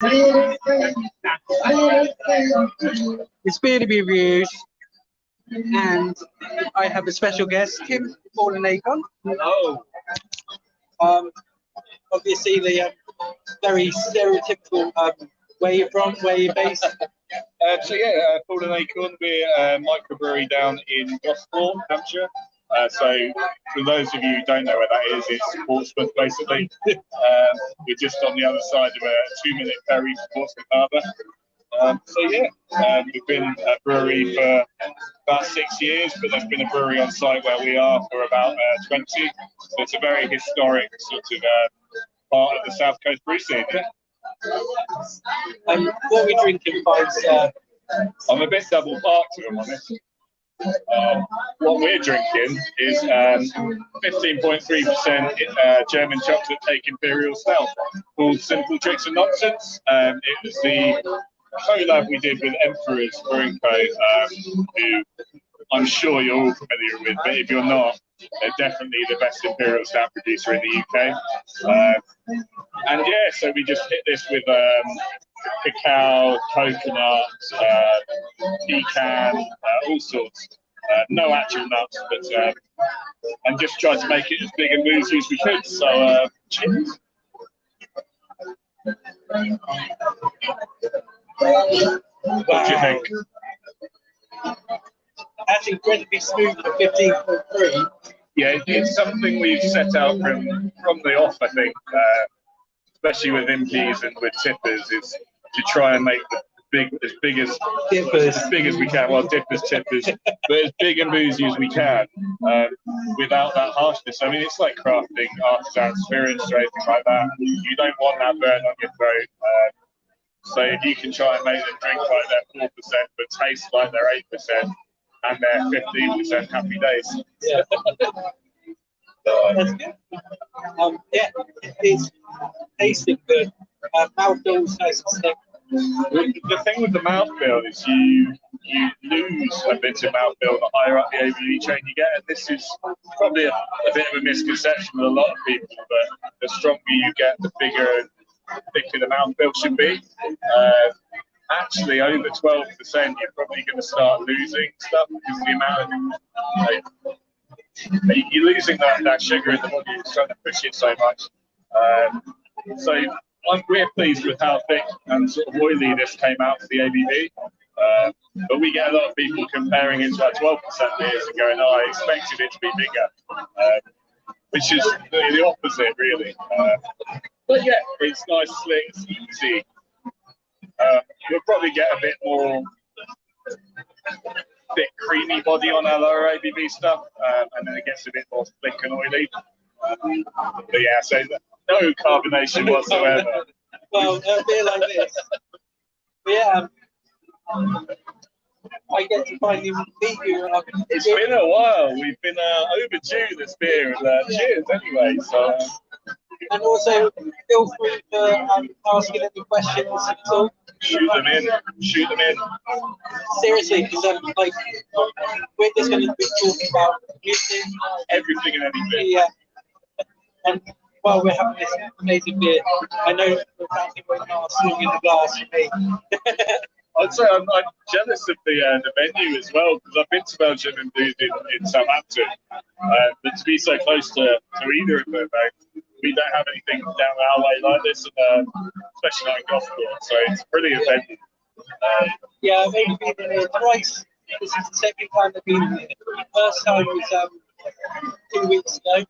It's Beer to be Reviews, and I have a special guest, Tim, Paul and Acorn. Hello. Obviously, the very stereotypical where you're from, where you're based. Paul and Acorn, we're a microbrewery down in Gosport, Hampshire. So for those of you who don't know where that is, it's Portsmouth basically. We're just on the other side of a 2-minute ferry to Portsmouth Harbour. We've been a brewery for about 6 years, but there's been a brewery on site where we are for about 20. So it's a very historic sort of part of the South Coast brew scene. What we drinking, folks? I'm a bit double parked, if I'm honest. What we're drinking is 15.3% German chocolate cake imperial stout called Simple Tricks and Nonsense. It was the collab we did with Emperor's Brewing Co, who I'm sure you're all familiar with, but if you're not, they're definitely the best imperial stout producer in the UK. So we just hit this with cacao, coconut, pecan, all sorts. No actual nuts, but and just tried to make it as big and boozy as we could. So cheers. What do you think? Actually, incredibly smooth for 15.3. Yeah, it's something we've set out from the off, I think, especially with impies and with tippers, is to try and make the as big as we can. Well, dippers, tippers, but as big and boozy as we can, without that harshness. I mean, it's like crafting artisan spirits or anything like that. You don't want that burn on your throat. So if you can try and make them drink like they're 4%, but taste like they're 8%, and they're 15%, happy days. Yeah. That's good. It's tasting good. Mouthfeel is nice and thick. The thing with the mouthfeel is you lose a bit of mouthfeel the higher up the ABV chain you get, and this is probably a bit of a misconception with a lot of people, but the stronger you get, the bigger and thicker the mouthfeel should be. Actually, over 12%, you're probably going to start losing stuff because the amount of you're losing that sugar in the body. It's trying to push it so much. We're pleased with how thick and sort of oily this came out for the ABV. But we get a lot of people comparing it to our 12% beers and going, "Oh, I expected it to be bigger," which is the opposite, really. But yeah, it's nice, slick, it's easy. We'll probably get a bit more thick, creamy body on our lower ABV stuff, and then it gets a bit more thick and oily. But yeah, so no carbonation whatsoever. Well, a beer like this. But yeah, I get to finally meet you. It's been a while. We've been overdue this beer, and cheers anyway. So. And also, feel free to ask any questions at all. Shoot them in. Seriously, because we're just going to be talking about music, everything and anything. Yeah. And while we're having this amazing beer, I know we're counting right now sitting in the glass for me. I'd say I'm jealous of the venue as well, because I've been to Belgium and booed in Southampton, but to be so close to either of them, we don't have anything down our way like this, and especially not in Gosport, so it's a brilliant venue. Yeah, I've only been here twice. This is the second time I've been here. The first time was 2 weeks ago.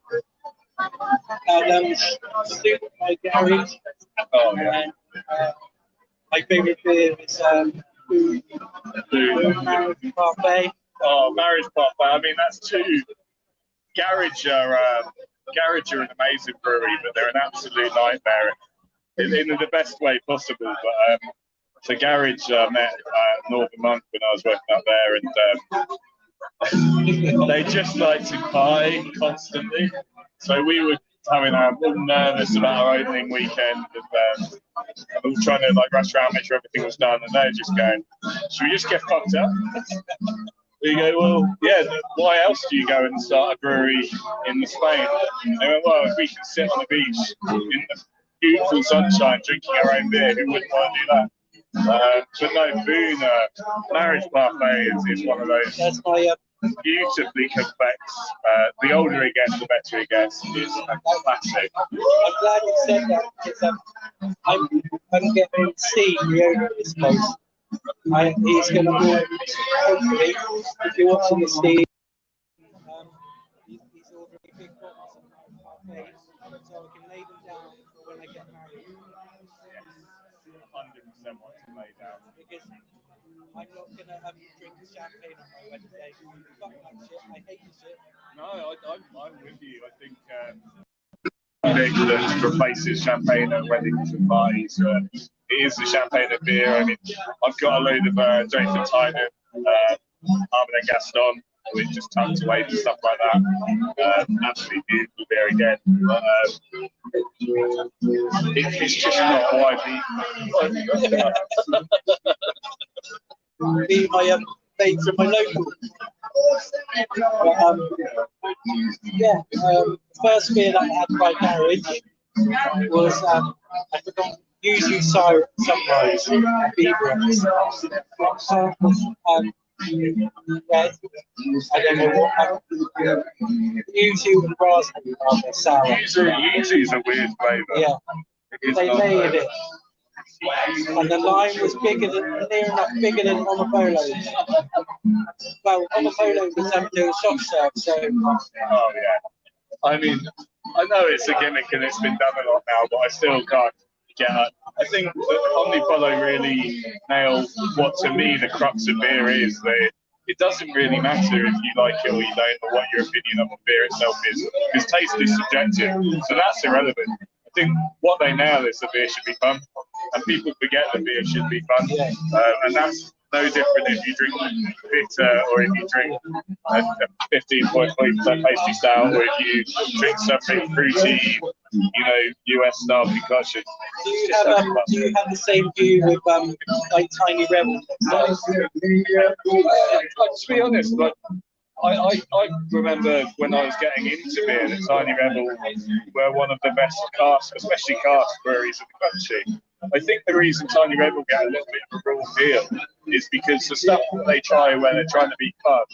And stood at my garage. Oh, yeah. And my favourite beer is Marriage Parfait. Oh, Marriage Parfait. I mean, that's two. Garage are an amazing brewery, but they're an absolute nightmare in the best way possible. But so Garage met Northern Monk when I was working up there, and they just like to buy constantly. So we were having all nervous about our opening weekend, and all trying to rush around, make sure everything was done, and they're just going, "Should we just get fucked up?" We go, "Well, yeah, why else do you go and start a brewery in Spain?" They went, "Well, if we can sit on the beach beautiful sunshine, drinking our own beer. Who wouldn't want to do that? But no, Boone, Marriage Parfait is one of those beautifully complex. The older it gets, the better it gets. It's a classic. I'm glad you said that because I'm getting Steve, the owner of this place. He's going to be, hopefully, if you're watching this, Steve, he's ordering big bottles of Marriage Parfait so I can lay them down for when I get married. 100% want to lay down. Because I'm not going to drink champagne on my wedding day. Fuck that shit. I hate the shit. No, I'm with you. I think that replaces champagne at weddings and parties. It is the champagne and beer. I mean, I've got a load of Drayton Tynan, Armand and Gaston, which just tucked away and stuff like that. Absolutely beautiful beer again. But, it's just not widely. Be my mates from my local. First beer that I had by marriage was I forgot Yuzu Sunrise Brwwery. Red. I don't know what Yuzu and raspberry are sour. Yuzu is a weird flavour. Yeah, they layered it. And the lime was near enough bigger than Omapolo's. Well, Omapolo was doing soft serve, so. Oh yeah. I mean, I know it's a gimmick and it's been done a lot now, but I still can't get it. I think that Omnipolo really nailed what to me the crux of beer is. That it doesn't really matter if you like it or you don't, or what your opinion of beer itself is, because taste is subjective, so that's irrelevant. I think what they nail is the beer should be fun, and people forget that beer should be fun, and that's no different if you drink bitter or if you drink a 15.3% pastry stout, or if you drink something fruity, US style concoction. Do you have the same view with like Tiny Rebel? To be honest, like I remember when I was getting into beer that Tiny Rebel were one of the best cask, especially cask breweries in the country. I think the reason Tiny Rebel get a little bit of a raw feel is because the stuff that they try when they're trying to be fun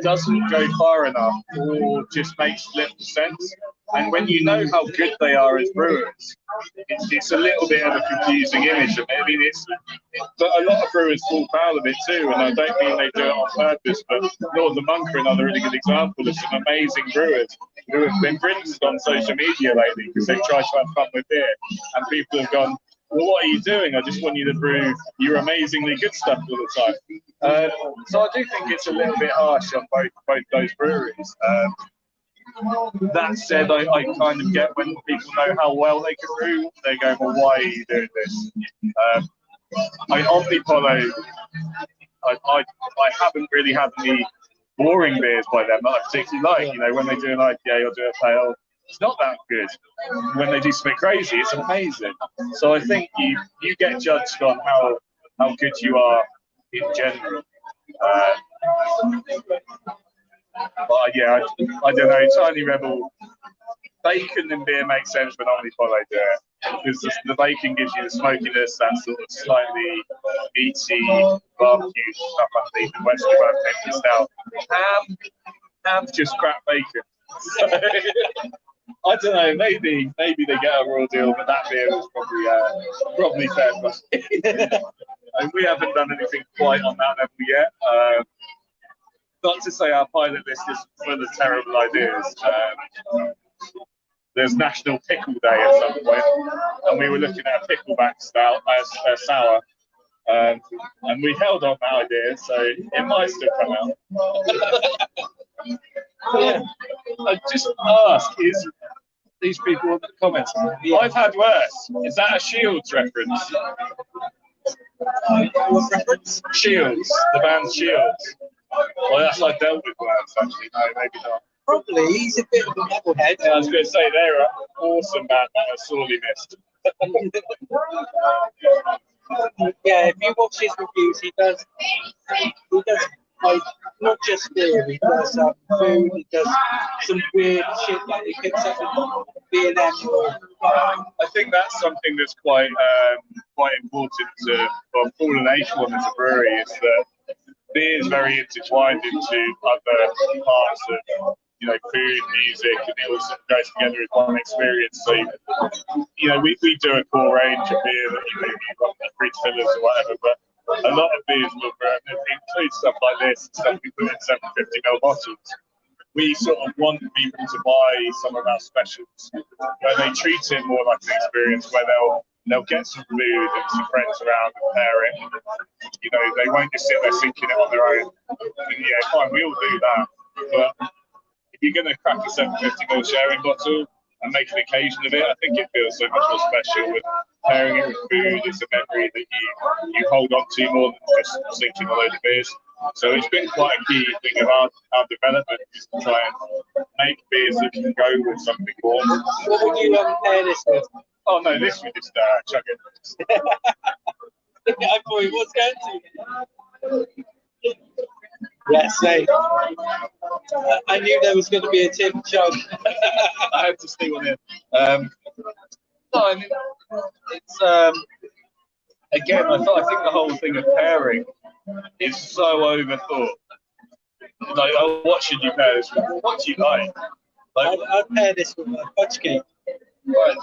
doesn't go far enough or just makes little sense. And when you know how good they are as brewers, it's a little bit of a confusing image. I mean, but a lot of brewers fall foul of it too, and I don't mean they do it on purpose, but Northern Monk are another really good example of some amazing brewers who have been rinsed on social media lately because they've tried to have fun with beer, and people have gone, well, what are you doing? I just want you to brew your amazingly good stuff all the time. So I do think it's a little bit harsh on both those breweries. That said, I kind of get when people know how well they can brew, they go, well, why are you doing this? Omnipolo, I haven't really had any boring beers by them that I particularly like. When they do an IPA or do a pale, it's not that good. When they do something crazy, it's amazing. So I think you get judged on how good you are in general. But yeah, I don't know. Tiny Rebel, bacon and beer makes sense when Omnipolo do it, because the bacon gives you the smokiness, that sort of slightly meaty barbecue stuff underneath the Western Road Pepsi Stout. Ham's just crap bacon. I don't know. Maybe they get a raw deal, but that beer was probably fair play. And we haven't done anything quite on that level yet. Not to say our pilot list is full of terrible ideas. There's National Pickle Day at some point, and we were looking at a pickleback stout, sour, and we held on that idea, so it might still come out. Yeah, I just ask, is these people in the comments, I've had worse. Is that a Shields reference? What reference? Shields, the band Shields. Well, that's like dealt with words, actually. No, maybe not. Probably. He's a bit of a metalhead. Yeah, I was going to say, they're an awesome band that I sorely missed. Yeah, if you watch his reviews, he does like not just beer, he does food, he does some weird shit that he picks up B&M? I think that's something that's quite important to Paul and Acorn as a brewery, is that beer is very intertwined into other parts of food, music, and it all sort of goes together as one experience. So we do a core range of beer that you got the fruit fillers or whatever, but a lot of beers will include stuff like this, stuff we put in 750ml bottles. We sort of want people to buy some of our specials where they treat it more like an experience, where they'll get some food and some friends around and pair it. They won't just sit there sinking it on their own. And yeah, fine, we all do that. But if you're going to crack a 750ml sharing bottle and make an occasion of it, I think it feels so much more special with pairing it with food. It's a memory that you hold on to more than just sinking a load of beers. So it's been quite a key thing of our development, is to try and make beers that can go with something warm. What would you pair this with? Oh no, this we just chug it. I thought it was going to. Yes, I knew there was going to be a Tim chug. I had to stay one in. No, I mean, it's again, I think the whole thing of pairing is so overthought. Like, oh, what should you pair this with? What do you like? I'd pair this with a fudge cake. Right,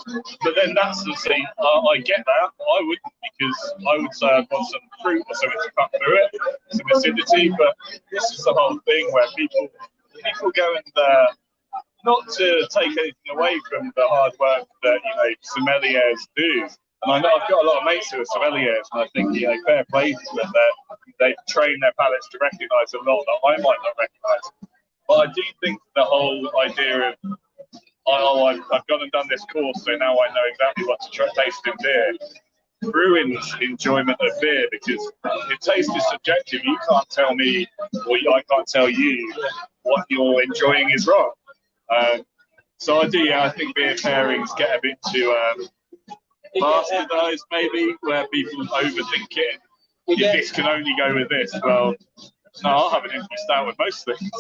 but then that's the thing. I get that. I wouldn't, because I would say I've got some fruit or something to cut through it, some acidity. But this is the whole thing where people go and not to take anything away from the hard work that sommeliers do. And I know I've got a lot of mates who are sommeliers, and I think fair play to them. They train their palates to recognise a lot that I might not recognise. But I do think the whole idea of I've gone and done this course, so now I know exactly what to taste in beer. Brewing's enjoyment of beer, because if taste is subjective, you can't tell me, or I can't tell you what you're enjoying is wrong. So I think beer pairings get a bit too bastardised, maybe, where people overthink it. If this can only go with this, well, no, I'll have an empty stout with most things.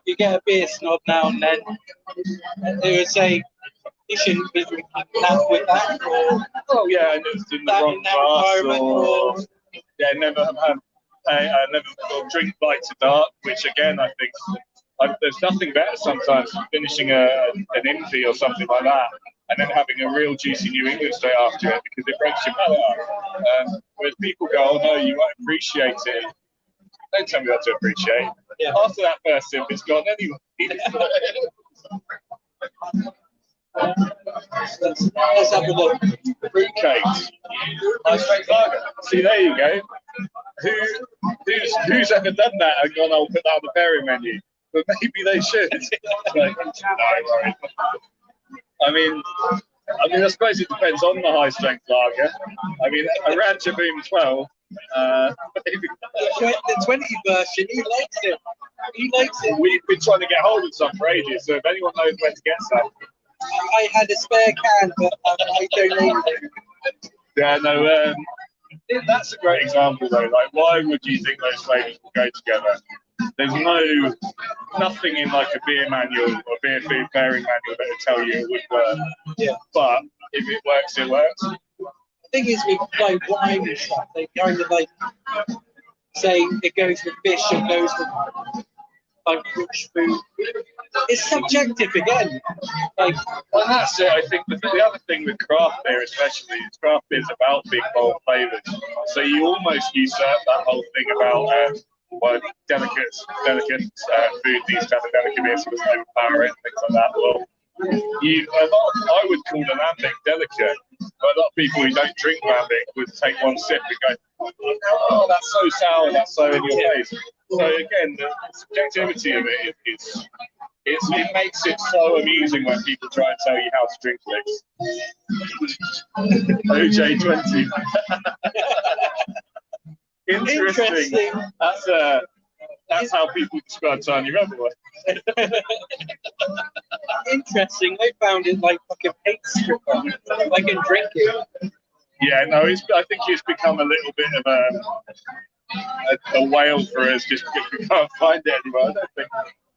You get a beer snob now and then, and they would say you shouldn't be drinking that with that, or oh yeah, and it's in the wrong glass, or never drink light to dark, which again I think there's nothing better sometimes than finishing an Infi or something like that, and then having a real juicy New England straight after it, because it breaks your palate up. Whereas people go, oh no, you won't appreciate it. Don't tell me what to appreciate. Yeah. After that first sip, it's gone anyway. Let's have a look. Fruitcakes. High strength lager. See, there you go. Who's ever done that and gone, I'll put that on the pairing menu? But maybe they should. Like, no, I mean, I suppose it depends on the high strength lager. I mean, a Rancher Boom 12. Maybe. The 20 version, he likes it. We've been trying to get hold of some for ages, so if anyone knows where to get some. I had a spare can, but I donated it. Yeah, no, that's a great example though. Like, why would you think those flavours will go together? There's nothing in like a beer manual or beer food pairing manual that will tell you it would work. Yeah. But if it works, it works. The thing is with like wine and stuff, they kind of like say it goes with fish, it goes with like rich food. It's subjective again. Like, well, that's it. I think the other thing with craft beer, especially, is craft beer is about big bold flavours. So you almost usurp that whole thing about delicate food, these kind of delicate beers with overpower and things like that. Well, I would call an lambic delicate, but a lot of people who don't drink lambic would take one sip and go, "Oh, that's so sour, that's so in your face." So again, the subjectivity of it it makes it so amusing when people try and tell you how to drink things. OJ20. Interesting. That's how people describe Tiny Rebel. Interesting. I found it like fucking hate stripper. I can drink it. Yeah, no, I think it's become a little bit of a whale for us just because we can't find it anymore.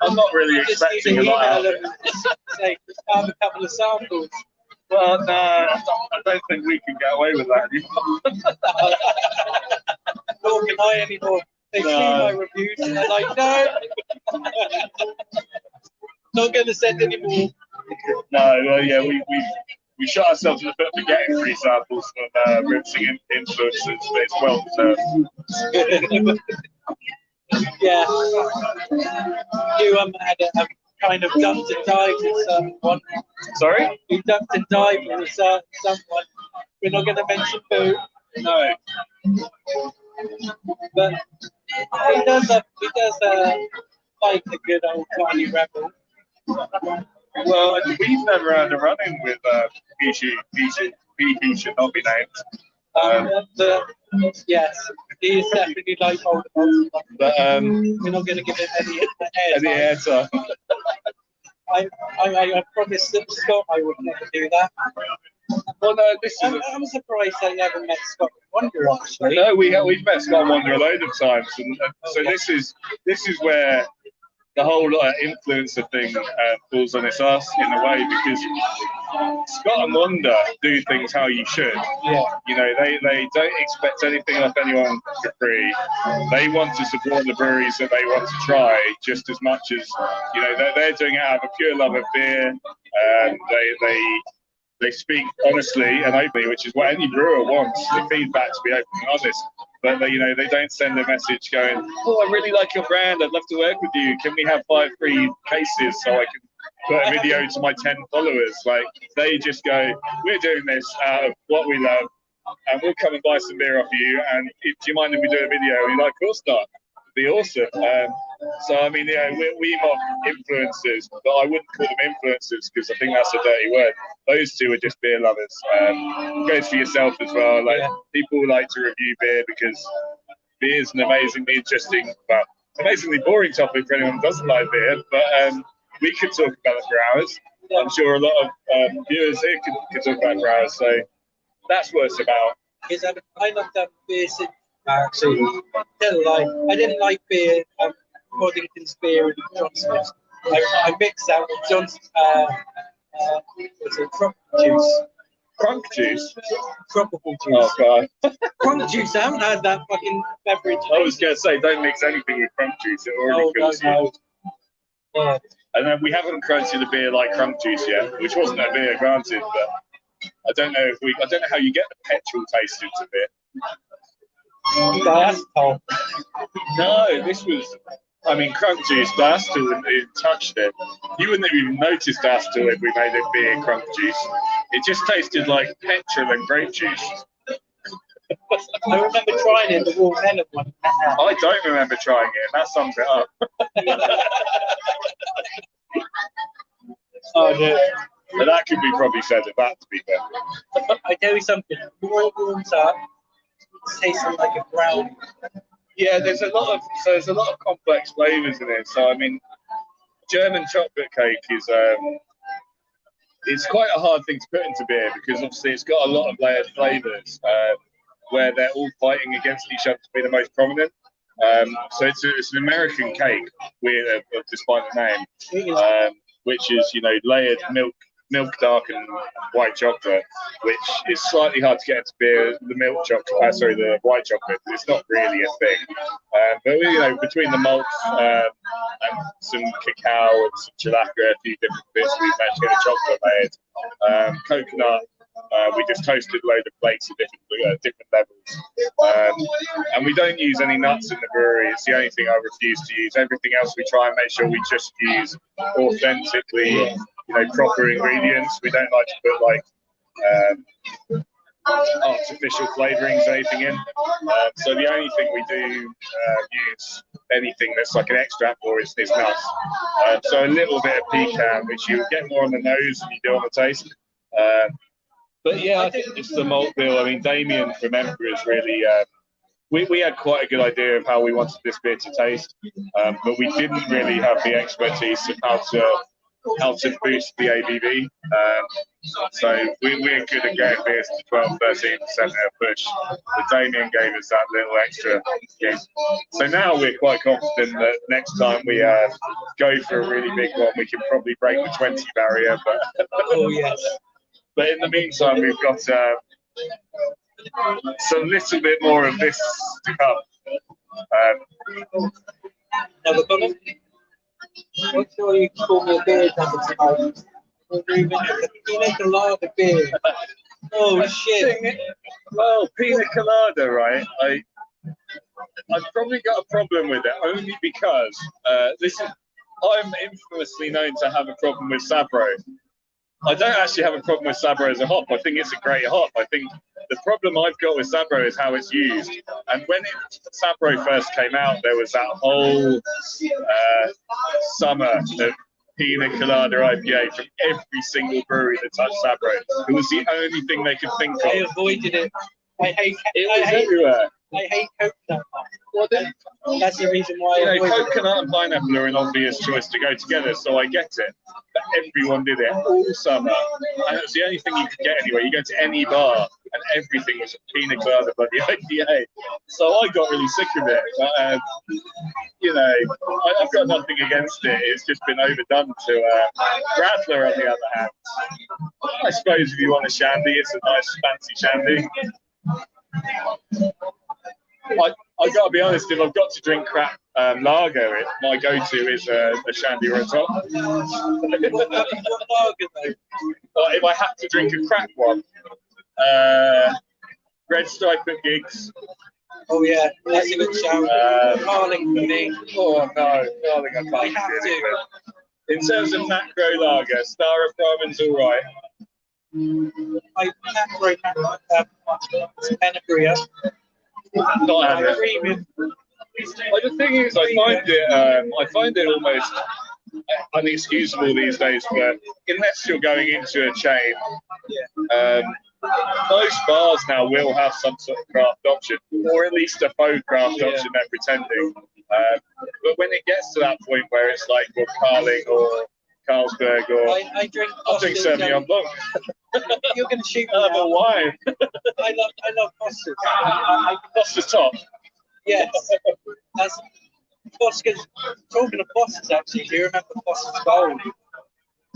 I'm not really expecting a lot out of it. Say, have a couple of samples. Well, no, I don't think we can get away with that anymore. Nor can I anymore. They see my reviews and they're like, no, not going to send any more. No, well, yeah, we shot ourselves in the foot for getting free samples from rinsing influencers, but it's well deserved. Yeah, you had a kind of dumped and dived with someone. Sorry? You dumped and dived with someone. We're not going to mention who. No. But he does like a good old tiny rebel. Well, we've never had a run-in with he should not be named. Yes, he is definitely like Voldemort. But we're not going to give him any airtime. I promised Scott I would never do that. Well, no, I'm surprised I never met Scott Wonder. Actually, no, we've met Scott Wonder a load of times, and so this is where the whole influencer thing falls on its ass in a way, because Scott and Wonder do things how you should. Yeah. You know, they don't expect anything off anyone for free. They want to support the breweries that they want to try just as much as, you know, they're doing it out of a pure love of beer. They speak honestly and openly, which is what any brewer wants. The feedback to be open and honest. But they don't send a message going, "Oh, I really like your brand. I'd love to work with you. Can we have 5 free cases so I can put a video to my 10 followers?" Like, they just go, "We're doing this out of what we love, and we'll come and buy some beer off you. And do you mind if we do a video?" And you're like, "Of course not. It'd be awesome." So I mean, yeah, we mock influencers, but I wouldn't call them influencers because I think that's a dirty word. Those two are just beer lovers. Goes for yourself as well. Like, people like to review beer because beer is an amazingly interesting, but amazingly boring topic for anyone who doesn't like beer. But we could talk about it for hours. I'm sure a lot of viewers here could talk about it for hours. So that's what it's about. I love that beer. Actually, I didn't like beer. Poddington's beer and Johnson's. I mixed that with Johnson's. Was it crop juice? Crunk juice? Tropical juice. Oh, God. Crunk juice, I haven't had that fucking beverage. I was going to say, don't mix anything with crunk juice. It already kills you. Yeah. And then we haven't created a beer like crunk juice yet, which wasn't a beer, granted, but I don't know how you get the petrol taste into beer. Diacetyl. No, this was, I mean, crunk juice, diacetyl wouldn't even touched it. You wouldn't have even noticed diacetyl if we made it beer crunk juice. It just tasted like petrol and grape juice. I remember trying it, the watermelon one. I don't remember trying it, and that sums it up. Oh, no. But that could be probably said of that, to be fair. I tell you something, the more it warms up, it tastes like a brownie. Yeah, there's a lot of complex flavors in it. So I mean, German chocolate cake is it's quite a hard thing to put into beer because obviously it's got a lot of layered flavors where they're all fighting against each other to be the most prominent. So it's an American cake, despite the name, which is, you know, layered milk dark and white chocolate, which is slightly hard to get into beer. The white chocolate, it's not really a thing. But you know, between the malts and some cacao and some chilacca, a few different bits, we've managed to get a chocolate layered. Coconut, we just toasted a load of flakes at different levels. And we don't use any nuts in the brewery. It's the only thing I refuse to use. Everything else we try and make sure we just use authentically, you know, proper ingredients. We don't like to put like artificial flavorings or anything in. So the only thing we do use anything that's like an extract for is nuts. So a little bit of pecan, which you get more on the nose than you do on the taste. But yeah, I think it's the malt bill. I mean, Damien from Emperor is really. We had quite a good idea of how we wanted this beer to taste, but we didn't really have the expertise of how to how to boost the ABV. So we're good at getting beers to 12, 13% at a push. But Damien gave us that little extra kick. So now we're quite confident that next time we go for a really big one, we can probably break the 20 barrier. But oh yes. But in the meantime, we've got some little bit more of this to come. Another bubble? Make sure you call me a beer number tonight. You make a lager beer. Oh shit. Well, pina colada, right? I've probably got a problem with it, only because I'm infamously known to have a problem with Sabro. I don't actually have a problem with Sabro as a hop. I think it's a great hop. I think the problem I've got with Sabro is how it's used. And when Sabro first came out, there was that whole summer of pina colada IPA from every single brewery that touched Sabro. It was the only thing they could think of. I avoided it. I hate everywhere. I hate coconut. Well, that's the reason why. Coconut and pineapple are an obvious choice to go together, so I get it. But everyone did it all summer, and it was the only thing you could get anywhere. You go to any bar, and everything was pina colada by the IPA. So I got really sick of it. But, I've got nothing against it. It's just been overdone to Radler, on the other hand. I suppose if you want a shandy, it's a nice fancy shandy. I got to be honest, if I've got to drink crap lager, my go-to is a shandy or a top. What lager though? If I have to drink a crap one, Red Stripe at Gigs. Oh yeah, that's a good shout. Carling for me. Oh no, Carling I can't. I have to. In terms of macro lager, Star of Brahman's all right. I macro Penabria. Not having. The thing is, I find it almost unexcusable these days. But unless you're going into a chain, most bars now will have some sort of craft option, or at least a faux craft option they're pretending. But when it gets to that point where it's like Carling or Carlsberg, or I drink Sauvignon Blanc. You're going to shoot me. But why? I love Foster's. Foster's top. Yes. That's Foster's. Talking of Foster's, actually, do you remember Foster's Gold?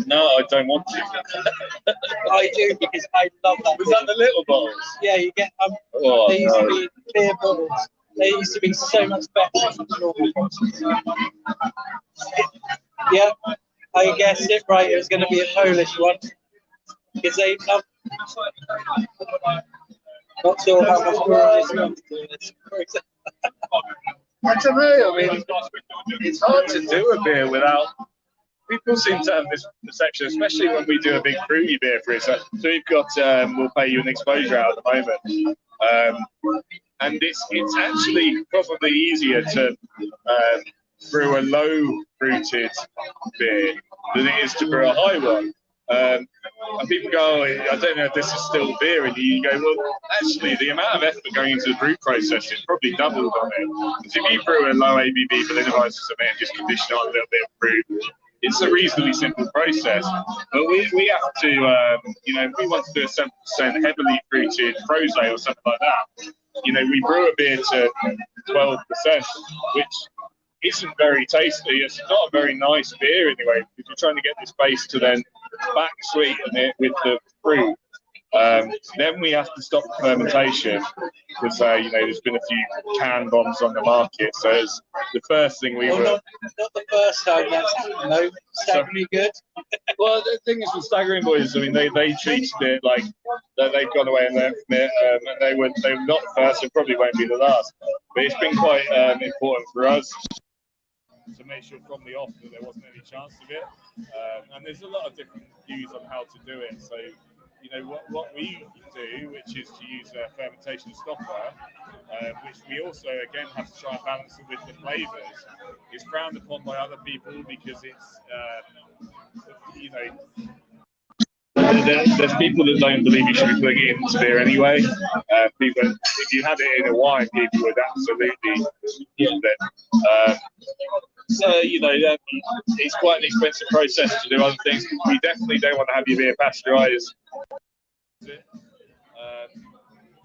No, I don't want to. I do, because I love that. Was that the little bottles? Yeah, you get they used to be clear bottles. They used to be so much better than normal Foster's. Yeah, I guessed it right. It was going to be a Polish one. Because they love. Not sure how much more is going to do this. I don't know. I mean, it's hard to do a beer without. People seem to have this perception, especially when we do a big fruity beer for it. So we've got, we'll pay you an exposure out at the moment, and it's actually probably easier to brew a low fruited beer than it is to brew a high one. And people go, I don't know if this is still beer, and you go, well, actually, the amount of effort going into the brew process is probably doubled on it. Because if you brew a low ABV vanilla ice or something and just condition on a little bit of fruit, it's a reasonably simple process. But we have to, if we want to do a 7% heavily fruited rosé or something like that, we brew a beer to 12%, which isn't very tasty. It's not a very nice beer anyway, because you're trying to get this base to then back sweeten it with the fruit. Then we have to stop the fermentation because there's been a few can bombs on the market. So it's the first thing we were. Not the first time that's happened, though. Staggering good. Well, the thing is with Staggering Boys, I mean, they treated it like they've gone away and learned from it, and they were not the first and probably won't be the last. But it's been quite important for us to make sure from the off that there wasn't any chance of it. And there's a lot of different views on how to do it. So, what we do, which is to use a fermentation stopper, which we also, again, have to try and balance it with the flavours, is frowned upon by other people because it's, there's people that don't believe you should be putting it into beer anyway. People, if you had it in a wine, people would absolutely use it. you know, it's quite an expensive process to do other things. We definitely don't want to have your beer pasteurised.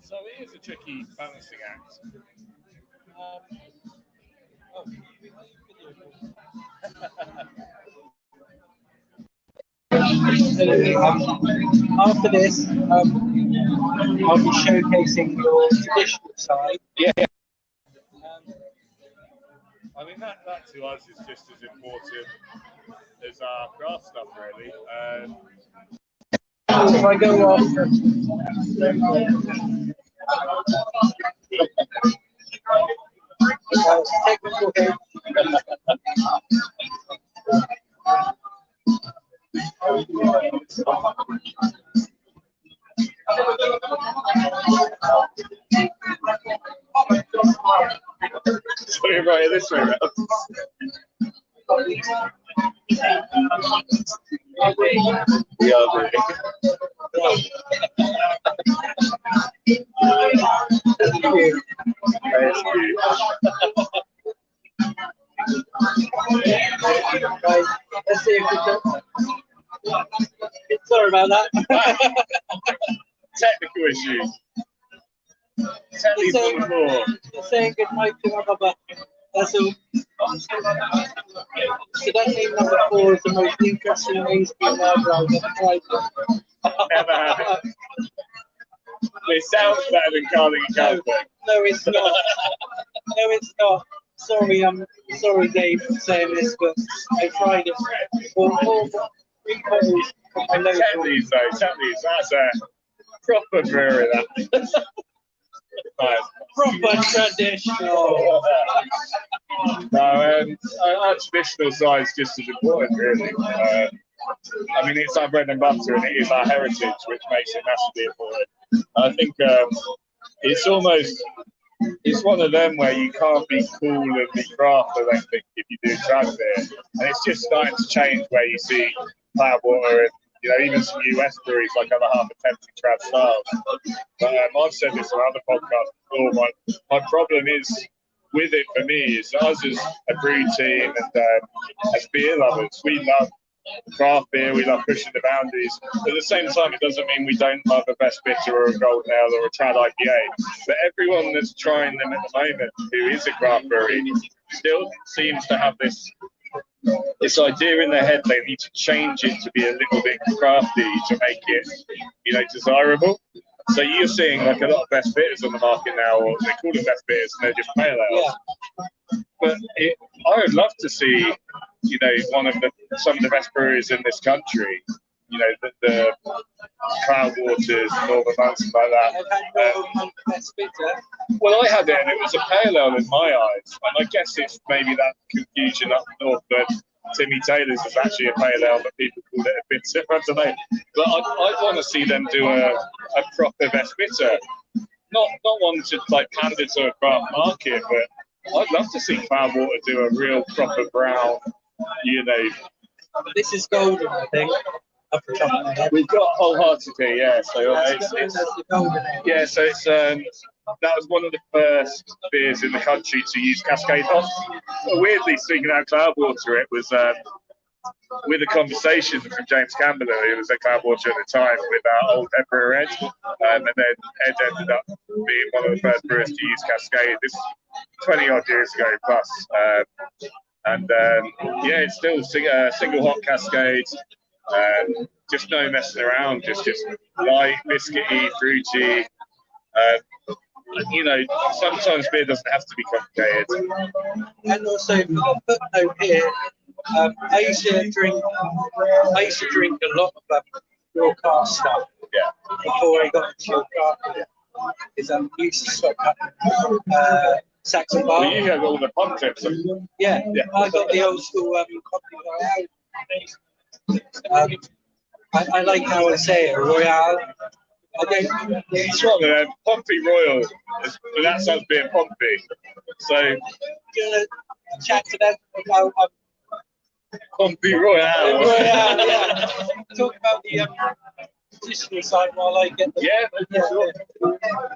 So it is a tricky balancing act. After this, I'll be showcasing your traditional side. Yeah. I mean, that to us is just as important as our craft stuff, really. If I go off, technical here. Sorry, right this way around. Yeah, Right, let's see if we can. Sorry about that. Technical issues. Tell me some more. Saying goodnight to my mother. That's all. So that name number 4 is the most interesting mainstream lager I've ever tried. Ever had it. It sounds better than Carling and Carlsberg. No, it's not. No, it's not. Sorry, I'm sorry, Dave, for saying this, but I tried it for all 3 bottles from my local. Tetley's though, Tetley's, that's a proper brewery, that. Nice. Proper traditional. No, our traditional side is just as important, really. I mean, it's our bread and butter, and it is our heritage, which makes it massively important. I think it's one of them where you can't be cool and be craft, I don't think, if you do trad beer. And it's just starting to change where you see Cloudwater and, you know, even some US breweries like other half attempting trad styles. But I've said this on other podcasts before. My problem is with it for me is us as a brew team and as beer lovers, we love craft beer, we love pushing the boundaries. But at the same time, it doesn't mean we don't love a best bitter or a golden ale or a trad IPA. But everyone that's trying them at the moment who is a craft brewery still seems to have this idea in their head they need to change it to be a little bit crafty to make it, you know, desirable. So you're seeing like a lot of best bitters on the market now, or they call them best bitters and they're just pale ales. Yeah. But I would love to see, you know, some of the best breweries in this country, you know, the Cloudwaters, Northern Months, like that. Best bitter. Well, I had it, and it was a pale ale in my eyes, and I guess it's maybe that confusion up north that Timmy Taylor's is actually a pale ale, but people call it a bitter. I don't know, but I'd want to see them do a proper best bitter, not one to like pander to a craft market, but I'd love to see Cloudwater do a real proper brown, you know. This is golden, I think. We've got Wholeheartedly, yeah. So it's yeah. So it's that was one of the first beers in the country to use Cascade hops. Weirdly, speaking out Cloudwater, it was with a conversation from James Campbell, who was at Cloudwater at the time, with our old head brewer Ed, and then Ed ended up being one of the first brewers to use Cascade. This 20 odd years ago plus, and yeah, it's still single hop Cascade. Just no messing around, just light, biscuity, fruity. You know, sometimes beer doesn't have to be complicated. And also, for the footnote here, I used to drink a lot of your car stuff. Yeah. Before I got into your car, because I used to stock up Saxon Bar. Well, you had all the pump tips. Yeah, I got the old school coffee Royale. I like how I say it, Royale. It's one of them, Pompey Royal. That sounds being Pompey. So, do you want to chat to them about Pompey Royale? Royale, yeah. Talk about the traditional side while I get the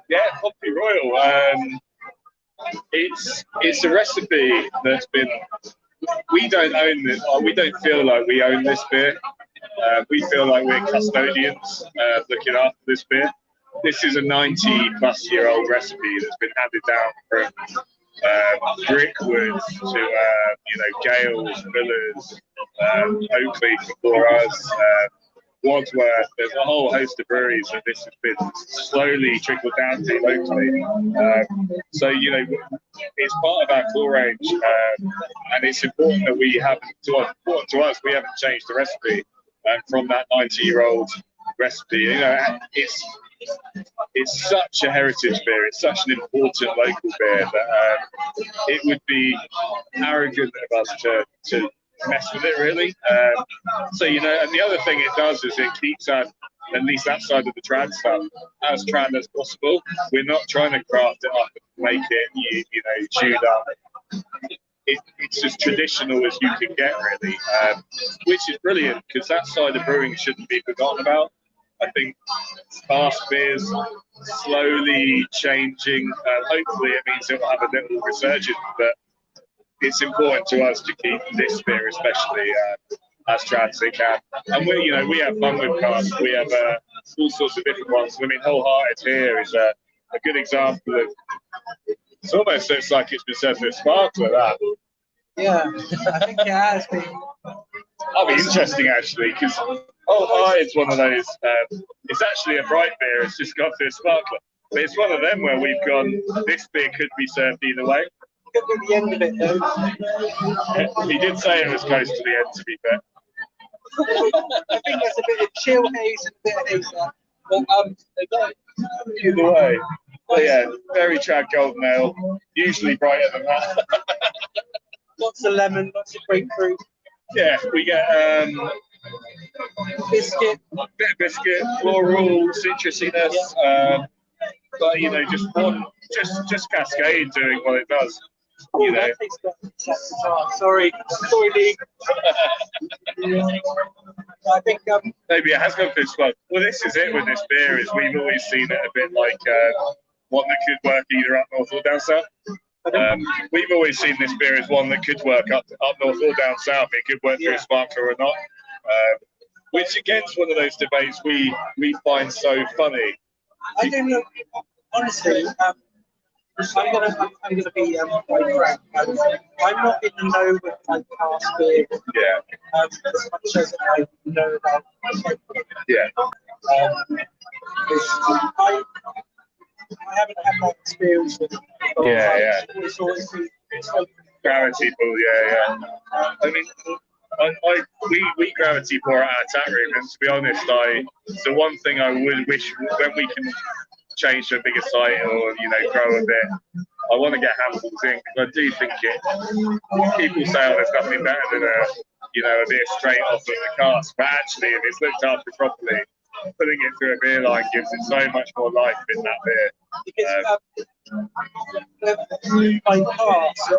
Yeah, Pompey Royal. It's a recipe that's been we don't own this. We don't feel like we own this beer. We feel like we're custodians looking after this beer. This is a 90-plus-year-old recipe that's been handed down from Brickwood to Gales, Villas, Oakley before us, Wadsworth. There's a whole host of breweries that this has been slowly trickled down to locally. So it's part of our core range, and it's important that we haven't. Important to us, we haven't changed the recipe from that 90-year-old recipe. It's such a heritage beer. It's such an important local beer that it would be arrogant of us to mess with it, really. So and the other thing it does is it keeps at least that side of the trad stuff as trad as possible. We're not trying to craft it up and make it chewed up. It's as traditional as you can get, really, which is brilliant because that side of brewing shouldn't be forgotten about. I think fast beers slowly changing. Hopefully, it means it will have a little resurgence, but it's important to us to keep this beer, especially as trad as it can. And we have fun with casks. We have all sorts of different ones. I mean, Wholehearted here is a good example of. It almost looks like it's been served with sparkler. That. Yeah, I think it has been. That'll be interesting, actually, because Wholehearted's one of those. It's actually a bright beer. It's just got through a sparkler. But it's one of them where we've gone. This beer could be served either way. Could be the end of it, though. He did say it was close to the end, to be fair. I think there's a bit of chill haze and a bit of haze there. But either way. But yeah, very trad golden ale. Usually brighter than that. Lots of lemon, lots of grapefruit. Yeah, we get biscuit, a bit of biscuit, floral, citrusiness. Yeah. But just Cascade doing what it does. That tastes better. Sorry, Lee. I think maybe it has gone through well. Well, this is it with this beer. Is we've always seen it a bit like one that could work either up north or down south. We've always seen this beer as one that could work up north or down south. It could work through a sparkler or not. Which again is one of those debates we find so funny. I don't know. Honestly, I'm gonna be quite frank. I'm not in the know with like past beer. Yeah. As much as I know about. Yeah. I haven't had that experience with it. Yeah. It's always gravity pull. Yeah. I mean. We gravity pour at our tap room, and to be honest, the one thing I would wish when we can change to a bigger site or grow a bit, I want to get handfuls in because I do think people say there's nothing better than a beer straight off of the cask, but actually if it's looked after properly, putting it through a beer line gives it so much more life in that beer. By cask,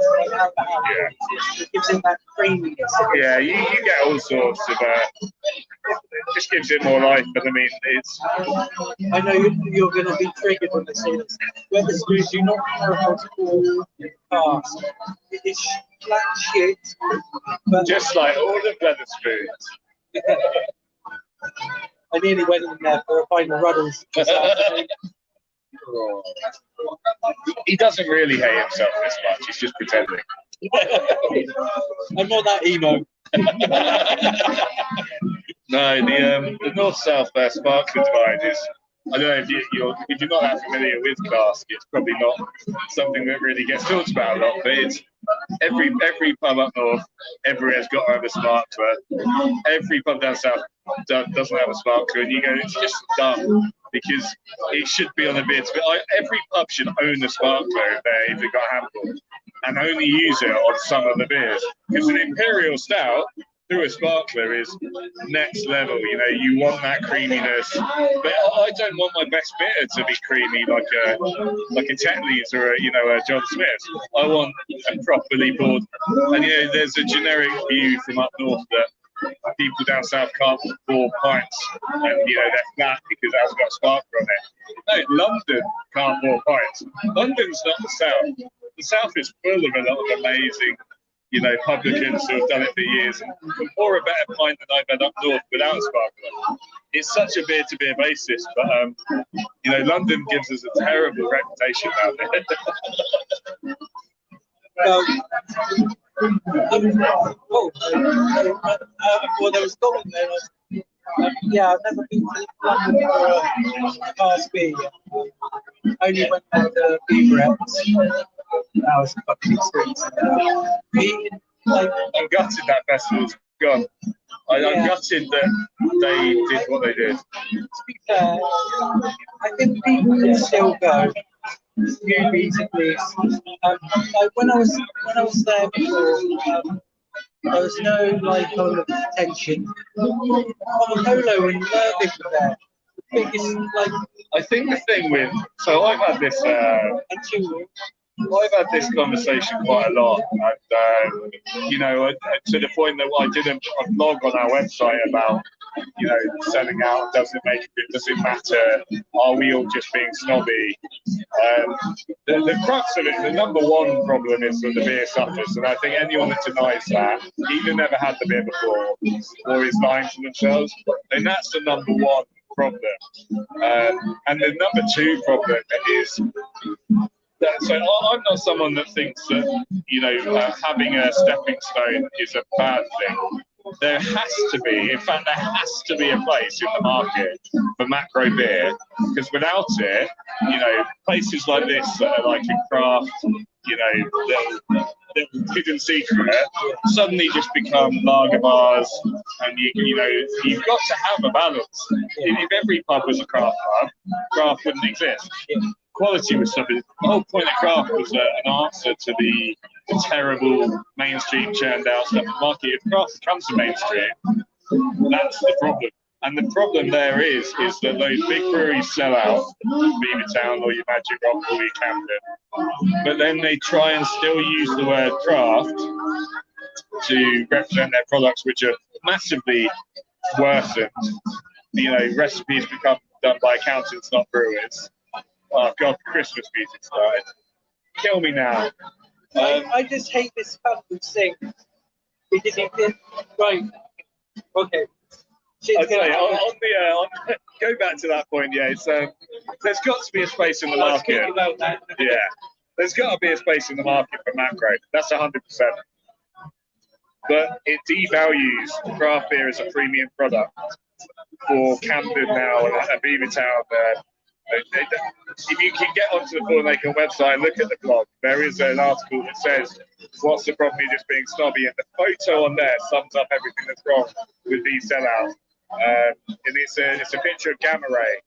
it gives it that creaminess. Yeah, you get all sorts of. It just gives it more life, but I mean, it's. I know you're going to be triggered when I say this. Weatherspoons do not know how to call cask. It is flat shit. But just like all of Weatherspoons. I nearly went in there for a final ruddles. He doesn't really hate himself this much. He's just pretending. I'm not that emo. No, the north-south sparkler divide is. I don't know if you're not that familiar with cask. It's probably not something that really gets talked about a lot. But it's every pub up north, everywhere's got to have a sparkler. Every pub down south doesn't have a sparkler, and you go, it's just dumb because it should be on a beer. Every pub should own a sparkler if they've got a handful, and only use it on some of the beers. Because an imperial stout through a sparkler is next level. You want that creaminess, but I don't want my best bitter to be creamy like a Tetley's or a John Smith's. I want a properly poured. And there's a generic view from up north that people down south can't pour pints, and they're flat because it hasn't got a sparkler on it. No, London can't pour pints. London's not the south. The south is full of a lot of amazing you know, publicans who have done it for years and pour a better pint than I've had up north without a sparkler. It's such a beer-to-beer basis, but you know, London gives us a terrible reputation out there. Well, there was Scotland there. Yeah, I've never been to London for a past beer yet. Only went there to Brwwery. That was a fucking experience. I'm gutted that festival's gone. I'm gutted that they did what they did. To be fair, I think people can still go. Few reasonably. Like when I was there before, there was no like kind of tension. Polo and Mervyn were there. The biggest like. I think the thing with I've had this. I've had this conversation quite a lot, and you know, to the point that I did a blog on our website about, you know, selling out. Does it matter? Are we all just being snobby? The crux of it, the number one problem is that the beer suffers, and I think anyone that denies that, either never had the beer before or is lying to themselves, then that's the number one problem. And the number two problem is. So I'm not someone that thinks that, you know, having a stepping stone is a bad thing. There has to be, in fact, there has to be a place in the market for macro beer, because without it, you know, places like this that are like a craft, you know, the hidden secret, suddenly just become lager bars, and you know, you've got to have a balance. If every pub was a craft pub, craft wouldn't exist. Quality was something. The whole point of craft was an answer to the terrible mainstream churned out stuff in the market. If craft becomes the mainstream, that's the problem. And the problem there is that those big breweries sell out, Beavertown or your Magic Rock or your Camden, but then they try and still use the word craft to represent their products, which are massively worsened. You know, recipes become done by accountants, not brewers. Oh God, Christmas music started. Kill me now. I just hate this fucking thing. Because it did, right. Okay. Go back to that point, yeah. So there's got to be a space in the market. About that. Yeah. There's got to be a space in the market for macro. That's 100%. But it devalues craft beer as a premium product for Camden now and Beavertown. If you can get onto the Full Naked website and look at the blog, there is an article that says, what's the problem with just being snobby? And the photo on there sums up everything that's wrong with these sellouts. And it's a picture of Gamma Ray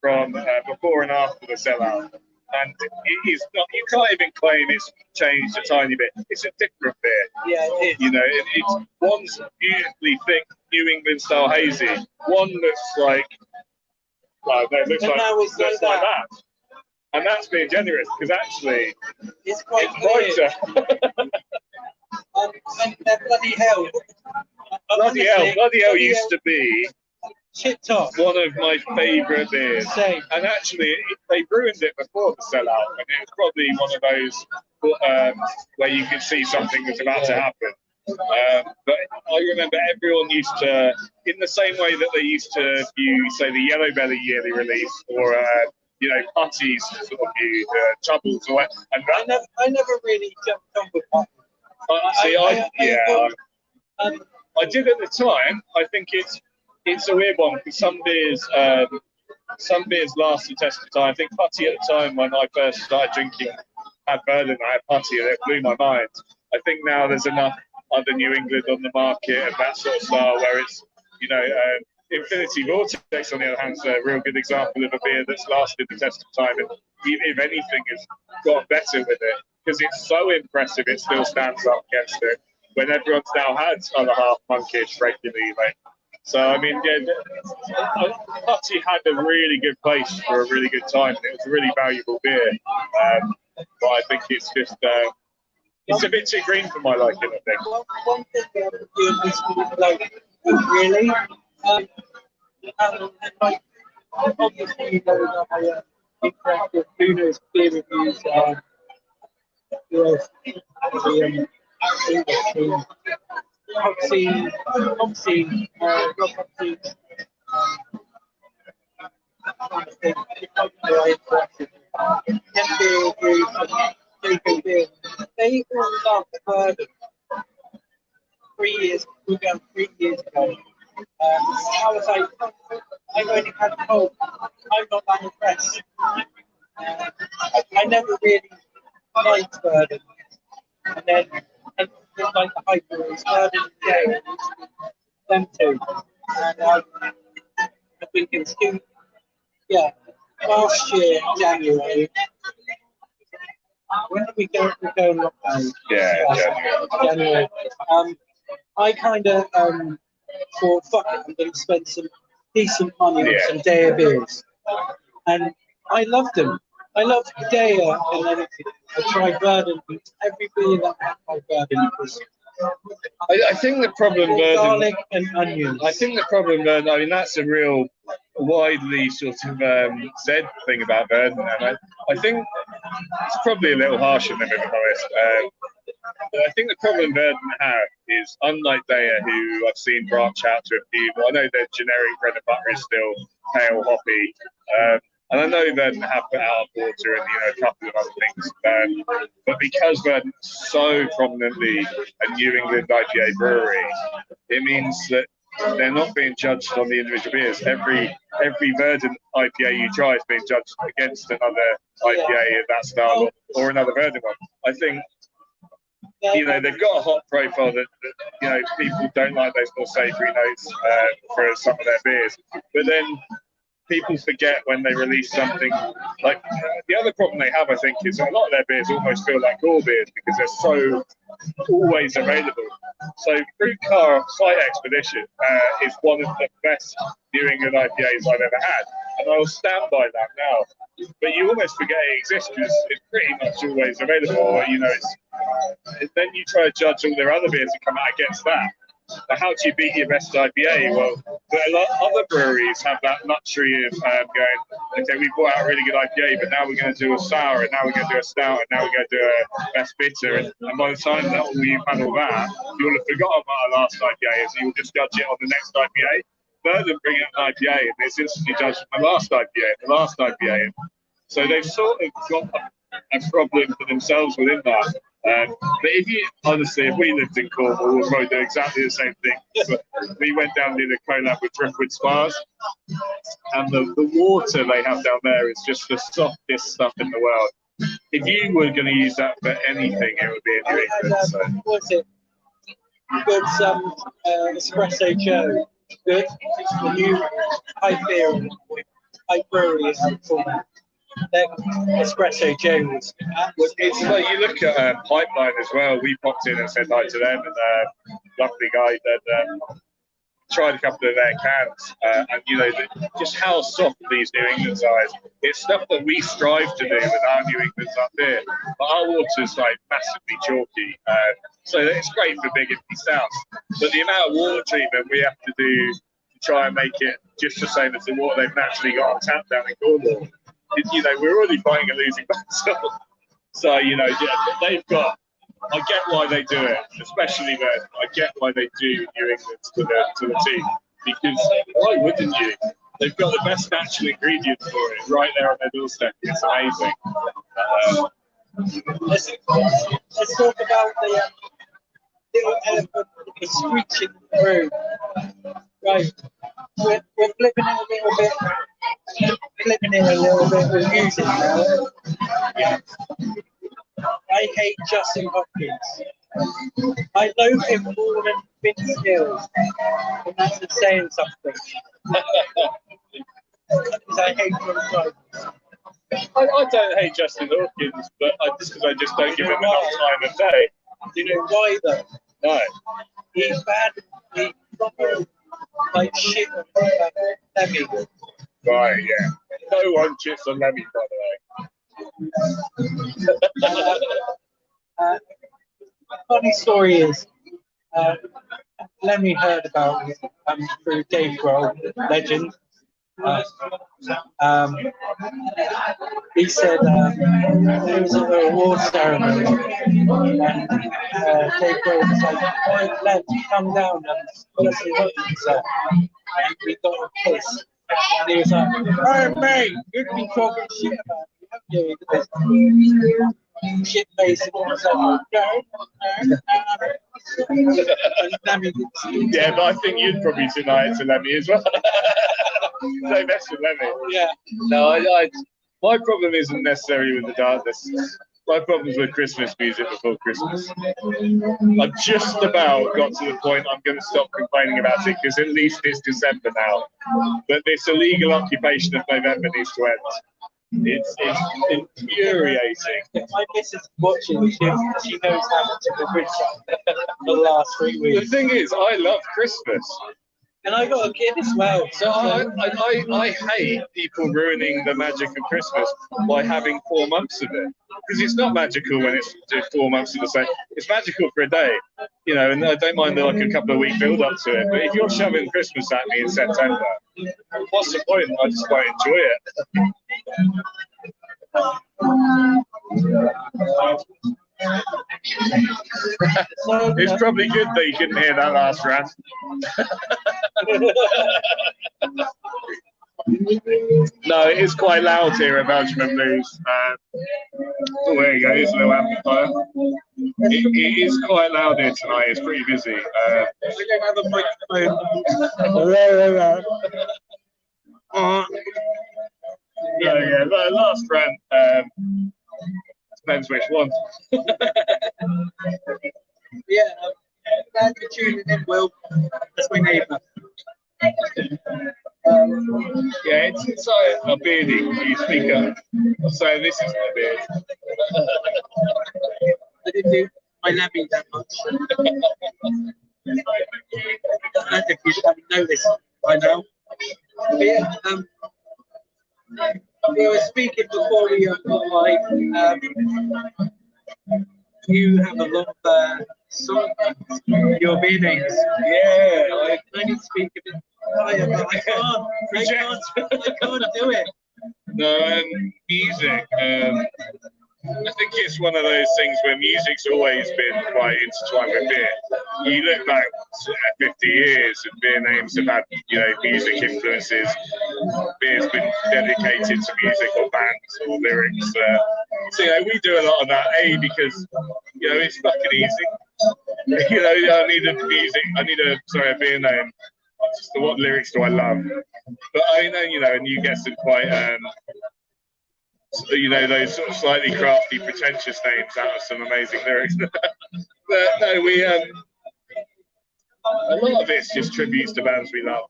from before and after the sellout. And it is not, you can't even claim it's changed a tiny bit. It's a different beer. Yeah, it is. You know, it's one's beautifully thick New England style hazy. One looks like, well, no, it looks like that. And that's being generous, because actually it's quite brighter. And bloody hell. Bloody hell used to be Chip top. one of my favourite beers. Same. And actually, they ruined it before the sellout, and it was probably one of those where you could see something was about to happen. But I remember everyone used to, in the same way that they used to view, say, the Yellow Belly yearly release, or you know, Putties sort of view, Troubles, or and I never really jumped on with that. I did at the time. I think it's a weird one, because some beers last the test of time. I think Putty at the time, when I first started drinking, had Berlin, I had Putty, and it blew my mind. I think now there's enough other New England on the market and that sort of style where it's, you know, Infinity Vortex on the other hand is a real good example of a beer that's lasted the test of time, and if anything has got better with it, because it's so impressive it still stands up against it when everyone's now had other half monkish regularly. Like, so I mean, yeah, Putty had a really good place for a really good time. It was a really valuable beer, but I think it's just it's a bit too green for my liking, I think. One thing that you and like really, and like obviously you know my interactive Bruno's beer reviews. Obviously, they all loved Burden 3 years ago. I was like, I've only had a cold. I'm not that impressed. I never really liked Burden. And then, and with like the hyper Burden and them two. And I think it's last year, January. When did we go in lockdown? January. I kind of thought, fuck it, I'm going to spend some decent money on some Daya beers. And I loved them. I loved Daya, and then I tried Burden. Every beer that I tried Burden was. I think the problem, garlic and onions. I think the problem, I mean, that's a real widely sort of said thing about Burden, and I think it's probably a little harsh on them, if I'm honest. But I think the problem Burden have is, unlike Daya, who I've seen branch out to a few, I know their generic bread and butter is still pale hoppy. And I know Burden have put out water and a couple of other things, but because Burden's so prominently a New England IPA brewery, it means that they're not being judged on the individual beers. Every Burden IPA you try is being judged against another IPA of that style or another Burden one. I think they've got a hot profile that people don't like those more savoury notes for some of their beers, but then people forget when they release something. Like the other problem they have, I think, is a lot of their beers almost feel like core beers because they're so always available. So Fruit Car Slight Expedition is one of the best New England IPAs I've ever had, and I will stand by that now. But you almost forget it exists because it's pretty much always available. Then you try to judge all their other beers that come out against that. But how do you beat your best IPA? Well, a lot of other breweries have that luxury of going, okay, we brought out a really good IPA, but now we're going to do a sour, and now we're going to do a stout, and now we're going to do a best bitter. And by the time that you've had all that, you'll have forgotten what our last IPA is, and you'll just judge it on the next IPA. Burden bring out an IPA, and it's instantly judged on the last IPA. So they've sort of got a problem for themselves within that. But if we lived in Cornwall, we'd probably do exactly the same thing. But we went down and did a collab with Driftwood Spas, and the water they have down there is just the softest stuff in the world. If you were going to use that for anything, it would be in New England. So. What's it? Good Espresso Joe. Good. The new high brewery is called that. Espresso Jones. It's like you look at Pipeline as well. We popped in and said hi to them, and lovely guy that tried a couple of their cans, and just how soft these New Englands are. It's stuff that we strive to do with our New Englands up here, but our water's like massively chalky. So it's great for big empty stouts, but the amount of water treatment we have to do to try and make it just the same as the water they've naturally got on tap down in Cornwall. We're already fighting a losing battle. So, they've got. I get why they do it, especially then. I get why they do New England to the team, because why wouldn't you? They've got the best natural ingredients for it right there on their doorstep. It's amazing. Let's talk about the little elephant that's screeching through. Right, we're flipping it a little bit with music now. Yeah. I hate Justin Hopkins. I know him more than Vince Gill, and that's saying something. Because I hate John Drivers. I don't hate Justin Hawkins, but I just don't give him enough time of day. You know why though? No. He's bad. He's proper like shit on Lemmy. Right, yeah. No one shits on Lemmy, by the way. Funny story is, Lemmy heard about it through Dave Grohl, legend, He said there was a award ceremony, and Takeover was like, "Right, lads, come down and let's see what he's and we got a kiss." And he was like, "Oh mate, you'd be talking shit about me, haven't you?" Shit face, and I was like, "No." And Lemmy didn't see it. Yeah, but I think you'd probably tonight to Lemmy as well. No mess with Lemmy. Yeah. No, my problem isn't necessarily with the darkness. My problem's with Christmas music before Christmas. I've just about got to the point I'm going to stop complaining about it because at least it's December now. But this illegal occupation of November needs to end. It's infuriating. My missus watching, she knows how much of a bridge the last 3 weeks. The thing is, I love Christmas. And I got a kid as well. So I hate people ruining the magic of Christmas by having 4 months of it. Because it's not magical when it's 4 months of the same. It's magical for a day, you know, and I don't mind like a couple of week build up to it. But if you're shoving Christmas at me in September, what's the point? I just won't enjoy it. It's probably good that you couldn't hear that last rant. No, it is quite loud here at Belgium and Blues. Oh, there you go, here's a little amplifier. It is quite loud here tonight, it's pretty busy. I don't have a microphone. Yeah, the last rant, depends which one. Yeah, glad you're tuning in, Will. That's my neighbour. Yeah, it's like a beardie. You speak up. So this is my beard. I didn't do my Lemmy that much. I think you haven't noticed by now. But yeah, we were speaking before we got live. You have a lot of songs, your beer names. Yeah, I need to speak a bit higher, but I can't do it. No, music. I think it's one of those things where music's always been quite intertwined with beer. You look back 50 years and beer names have had, you know, music influences. Beer's been dedicated to music or bands or lyrics. So, you know, we do a lot of that, because, you know, it's fucking easy. You know, I need a beer name. Just what lyrics do I love? But I know, you know, and you get some quite, you know, those sort of slightly crafty, pretentious names out of some amazing lyrics. But no, we a lot of it's just tributes to bands we love,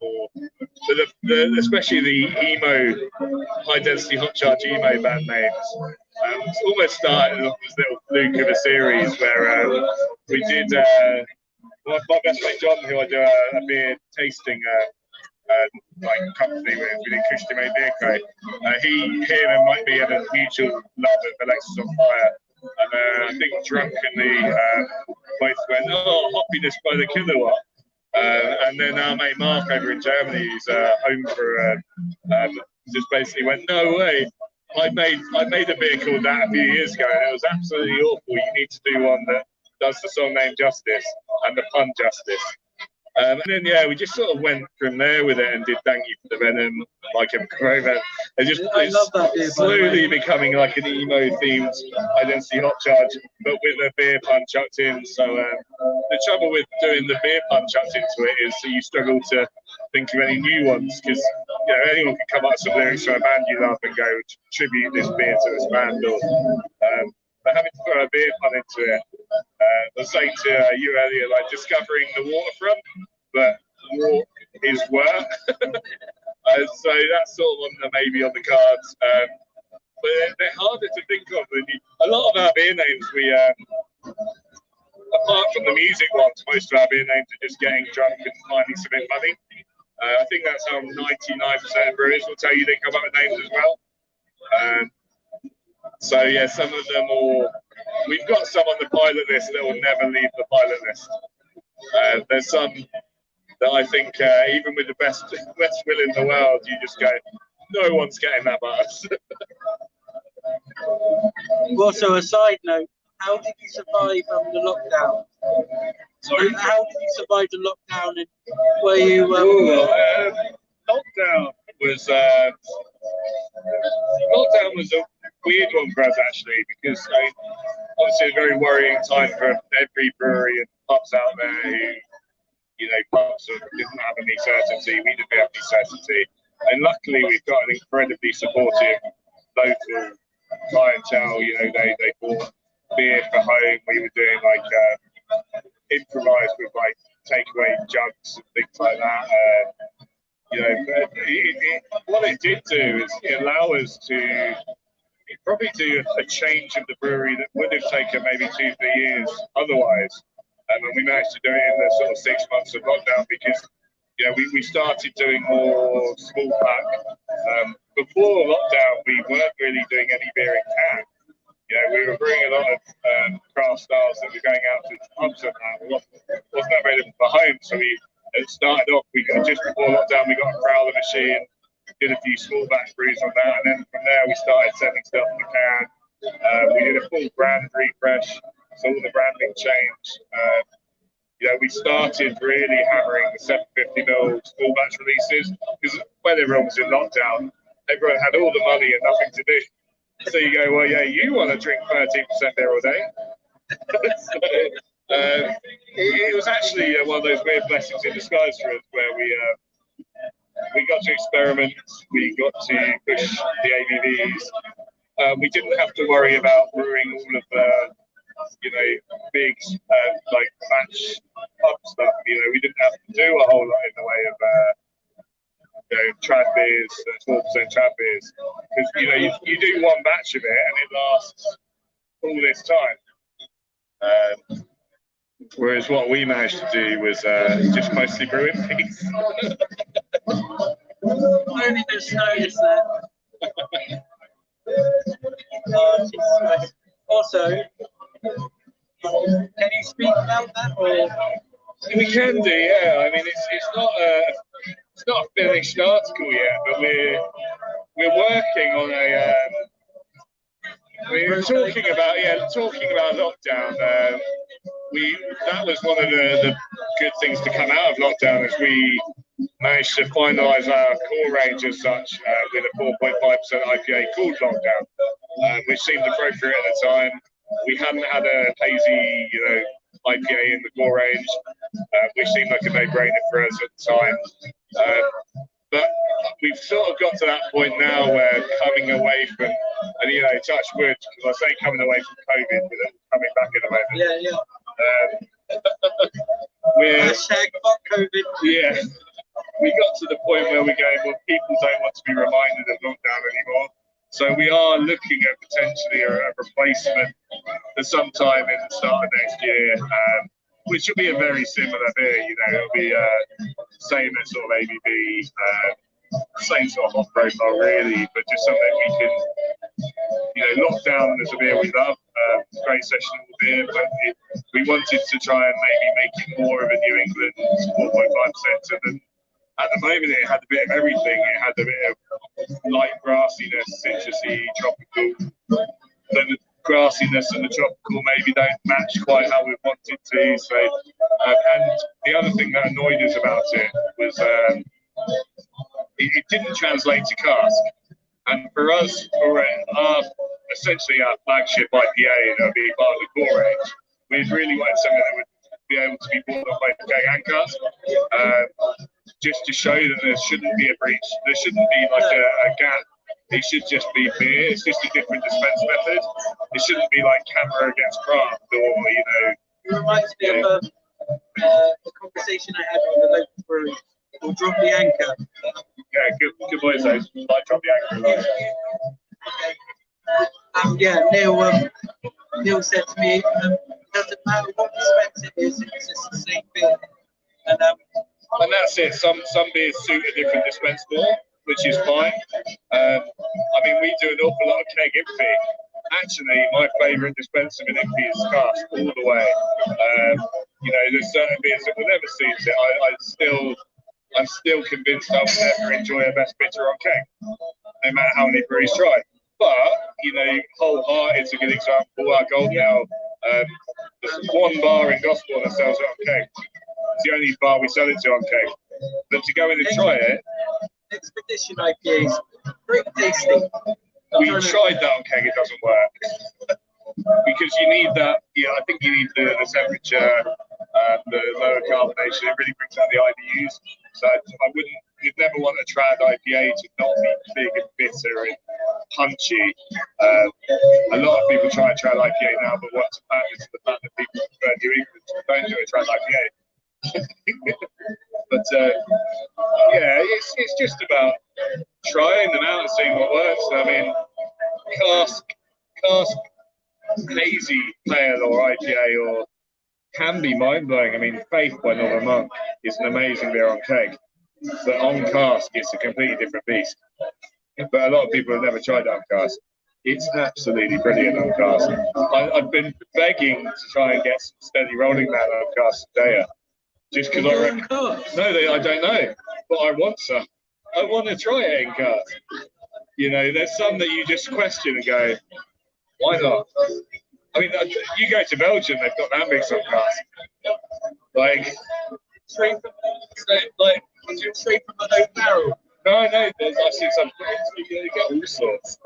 but especially the emo, high density hot charge emo band names. It's almost started off this little fluke of a series where we did. My best mate John, who I do a beer tasting like company with, we did Christian Made Beer Co. Him and Mike B had a mutual love of Alexis on Fire, and I think drunkenly both went, "Oh, Hoppiness by the Kilowatt." And then our mate Mark over in Germany, who's home for, just basically went, "No way! I made a beer called that a few years ago, and it was absolutely awful. You need to do one that does the song name justice and the pun justice." And then, yeah, we just sort of went from there with it and did Thank You for the Venom, like a Grover. I love that beer, slowly becoming like an emo-themed Identity Hot Charge, but with a beer pun chucked in. So the trouble with doing the beer pun chucked into it is that you struggle to think of any new ones, because, you know, anyone can come up with some lyrics from a band you love and go, tribute this beer to this band, or but having to throw a beer pun into it. I was saying to you earlier, like discovering the waterfront, but walk is work. So that's sort of maybe on the cards. But they're harder to think of. A lot of our beer names, we, apart from the music ones, most of our beer names are just getting drunk and finding some bit money. I think that's how 99% of brewers will tell you they come up with names as well. So yeah, some of them we've got some on the pilot list that will never leave the pilot list. There's some that I think even with the best will in the world, you just go, no one's getting that but us. Also, a side note, how did you survive the lockdown? Sorry? How did you survive the lockdown? And were you... Lockdown was a weird one for us, actually, because obviously a very worrying time for every brewery and pubs out there who, pubs didn't have any certainty, we didn't have any certainty. And luckily, we've got an incredibly supportive local clientele. They bought beer for home. We were doing improvised with takeaway jugs and things like that. What it did do is it allowed us to probably do a change of the brewery that would have taken maybe 2-3 years otherwise. And we managed to do it in the sort of 6 months of lockdown because we started doing more small pack. Before lockdown, we weren't really doing any beer in can. We were brewing a lot of craft styles that were going out to pubs and that. Wasn't available for home, so it started off. Just before lockdown, we got a growler machine, did a few small batch brews on that, and then from there we started sending stuff in the can. We did a full brand refresh, so all the branding changed. We started really hammering the 750ml small batch releases because when everyone was in lockdown, everyone had all the money and nothing to do. So you go, well, yeah, you want to drink 13% beer all day. It was actually one of those weird blessings in disguise for us where we got to experiment, we got to push the ABVs. We didn't have to worry about brewing all of the big batch pub stuff. We didn't have to do a whole lot in the way of trad beers, 4% trad beers, because you do one batch of it and it lasts all this time. Whereas what we managed to do was just mostly brew in peace. I only just noticed that. Also, can you speak about that? Or? We can do, yeah. I mean, it's not a finished article yet, but we're working on a. We were talking about lockdown. That was one of the good things to come out of lockdown, as we managed to finalise our core range as such with a 4.5% IPA called Lockdown, which seemed appropriate at the time. We hadn't had a hazy, IPA in the core range, which seemed like a no-brainer for us at the time. But we've sort of got to that point now where coming away from, and touch wood, because I say coming away from COVID, but then coming back in a moment. Yeah. We're hashtag fuck COVID. Yeah. We got to the point where we're going, well, people don't want to be reminded of lockdown anymore. So we are looking at potentially a replacement for sometime in the start of next year, which will be a very similar beer. It'll be same as sort of ABV, same sort of hop profile really, but just something we can, Lockdown is a beer we love, great sessionable beer, but we wanted to try and maybe make it more of a New England 4.5%. And at the moment, it had a bit of everything. It had a bit of light grassiness, citrusy, tropical. Then the grassiness and the tropical maybe don't match quite how we wanted to. So, and the other thing that annoyed us about it was it didn't translate to cask. And for us, for essentially our flagship IPA, that would be part of the core range, we'd really wanted something that would be able to be bought on both keg and cask. Just to show that there shouldn't be a breach, there shouldn't be like a gap. It should just be beer. It's just a different dispense method. It shouldn't be like camera against craft, or It reminds me of a conversation I had with a local brewery called Drop the Anchor. Yeah, good boys, those. Like Drop the Anchor. Okay. Neil said to me, it doesn't matter what dispense it is, it's just the same beer. And that's it. Some beers suit a different dispense more, which is fine. We do an awful lot of keg impy. Actually, my favourite dispenser in impy is cask all the way. You know, there's certain beers that will never see it. I'm still convinced I will never enjoy a best bitter on keg, no matter how many breweries try. But, you know, Whole Heart is a good example. Our Golden Ale, there's one bar in Gosport that sells it on keg. It's the only bar we sell it to on keg. But to go in and try it, Expedition IPA is pretty tasty. We tried that on keg, it doesn't work. Because you need that, I think you need the temperature, the lower carbonation. It really brings out the IBUs. So you'd never want a trad IPA to not be big and bitter and punchy. A lot of people try a trad IPA now, but what's bad is the fact that people prefer New England don't do a trad IPA. But it's just about trying them out and seeing what works. I mean, cask hazy pale or IPA or can be mind-blowing. I mean, Faith by Northern Monk is an amazing beer on keg, but on cask it's a completely different beast. But a lot of people have never tried it on cask. It's absolutely brilliant on cask. I've been begging to try and get some Steady Rolling Man on cask today, just because I don't know, but I want some. I want to try it in cask. You know, there's some that you just question and go, why not? I mean, you go to Belgium, they've got lambics on cask. Straight from an oak barrel. No, I've seen some. You get all sorts.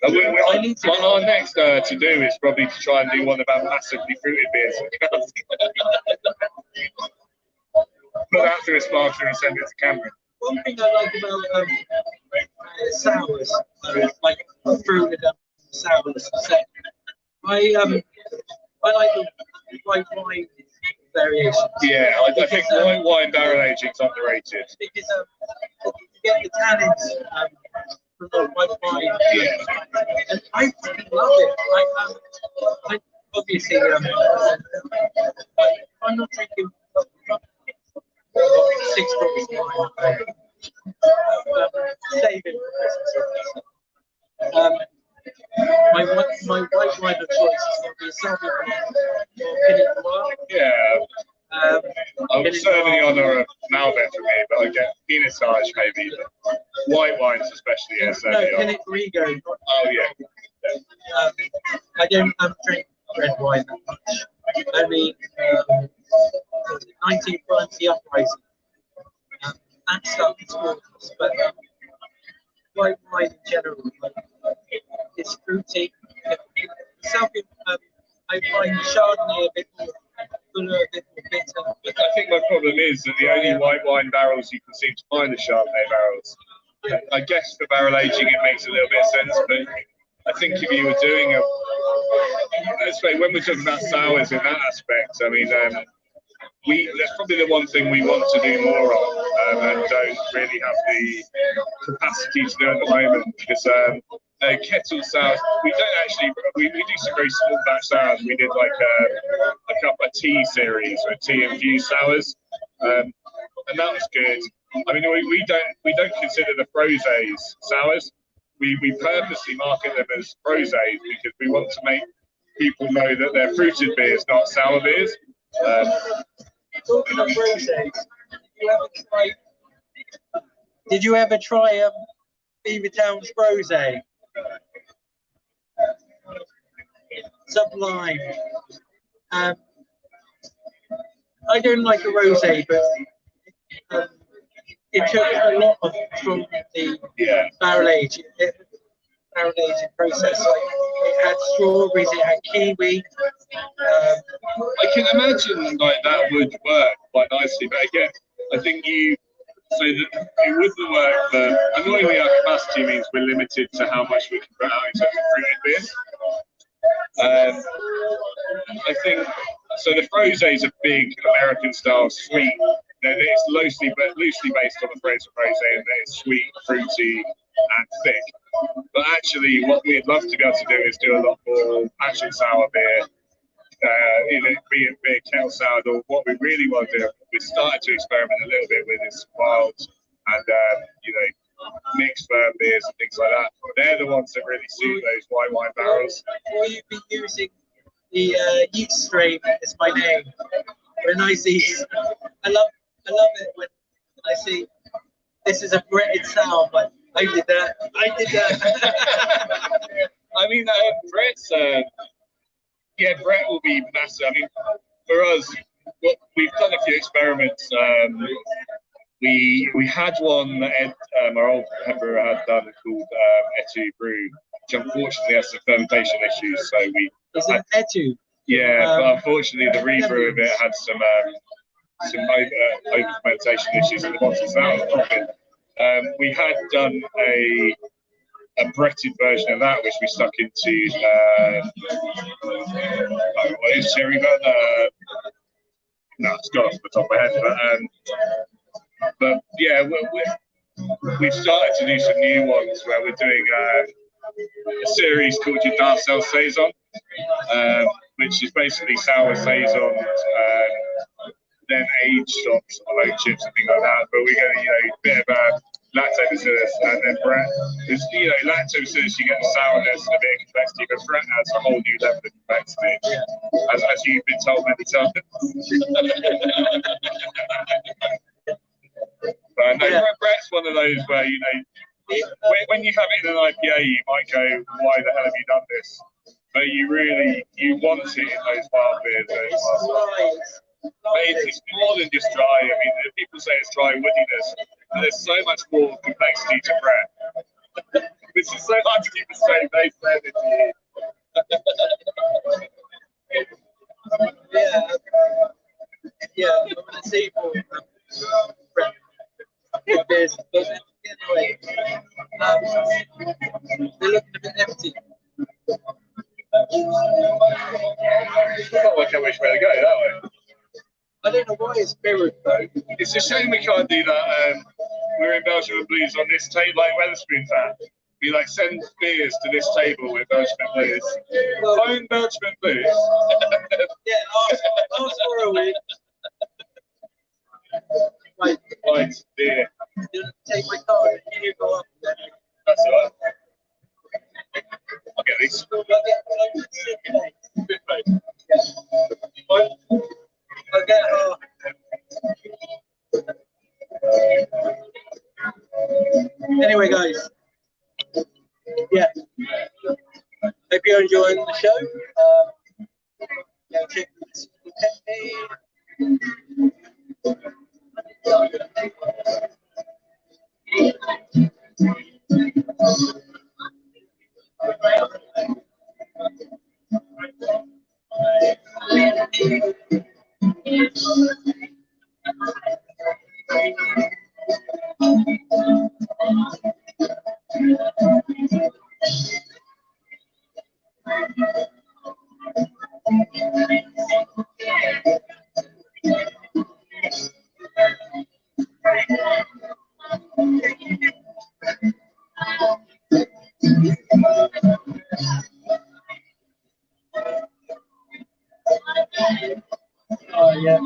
Our next to do is probably to try and do one of our massively fruited beers on cask. Put that through a sparkler and send it to Cameron. One thing I like about sours, like fruited sours, I like the white wine variations. Yeah, I think white wine barrel aging is underrated. Because you get the tannins from the white wine. Yeah. And I fucking love it. I obviously, I'm not drinking 6 bottles of wine. Saving for Christmas. My white wine of choice is going to be a Sauvignon Blanc or Pinot Noir. Yeah. I'm certainly on a Malbec for me, but I get Pinotage maybe. But white wines especially, yes. No, Pinot Grigio. Oh, yeah. I don't drink red wine that much. Only 1990 uprising. That stuff is gorgeous, but white wine in general, it's fruity. I find Chardonnay a bit more fuller, a bit more bitter. But I think my problem is that the only white wine barrels you can seem to find are Chardonnay barrels. I guess for barrel aging it makes a little bit of sense, but I think if you were doing when we're talking about sours in that aspect, I mean, that's probably the one thing we want to do more of, and don't really have the capacity to do at the moment, because kettle sours, we do some very small batch sours. We did like a couple of tea series or tea infused sours, and that was good. I mean, we don't consider the frosés sours. We purposely market them as frosés because we want to make people know that they're fruited beers, not sour beers. Talking of rosés, did you ever try Beavertown's rosé? Sublime. I don't like a rosé, but it took a lot from the barrel aging process. Like, it had strawberries, it had kiwi. I can imagine like that would work quite nicely, but again, I think it wouldn't work. But annoyingly, our capacity means we're limited to how much we can put out in terms of fruited beer. I think so. The frosé is a big American-style sweet. It's loosely based on the phrase of rosé, and it's sweet, fruity, and thick. But actually, what we'd love to be able to do is do a lot more actual sour beer. Be it kettle sour, or what we really want to do, we started to experiment a little bit with is wild and mixed firm beers and things like that. They're the ones that really suit those white wine barrels. Will you be using The youth stream is my name. When I see, I love it when I see this is a British sound. Like I did that. I mean, Brett's. Yeah, Brett will be massive. I mean, for us, we've done a few experiments. We had one that Ed, our old head brewer, had done called Etu Brew, which unfortunately has some fermentation issues. So we. Is it Etu? Yeah, but unfortunately the rebrew of it had some over fermentation issues in the bottle, so that was problem. We had done a Bretted version of that, which we stuck into what is cherry, but no, it's gone off the top of my head. But yeah, we've started to do some new ones where we're doing a series called your Darcel Saison, which is basically sour saison, then aged on sort of oat chips and things like that. But we're going to, a bit of a lactobacillus and then Brett. Because, lactobacillus, you get the sourness and a bit of complexity, but Brett adds a whole new level of complexity, as you've been told many times. But no, Brett's one of those where, when you have it in an IPA, you might go, why the hell have you done this? But you want it in those wild beers. It's more than just dry. I mean, people say it's dry woodiness, but there's so much more complexity to Brett. This is so hard to keep a straight face there to you. Yeah, I'm going to see for Brett. Beers, but anyway, they're looking a bit empty. Not like which way to go that way. I don't know why it's mirrored though. It's a shame we can't do that. We're in Belgium and Blues on this table like Wetherspoon's at. We send beers to this table with Belgium and Blues. Phone Belgium and Blues. Yeah, ask for a week. Right, dear. You take my card and you go up there. That's all right. I'll get these. I'll get Anyway, guys. Yeah. Hope you're enjoying the show. Check this. Oh, yeah.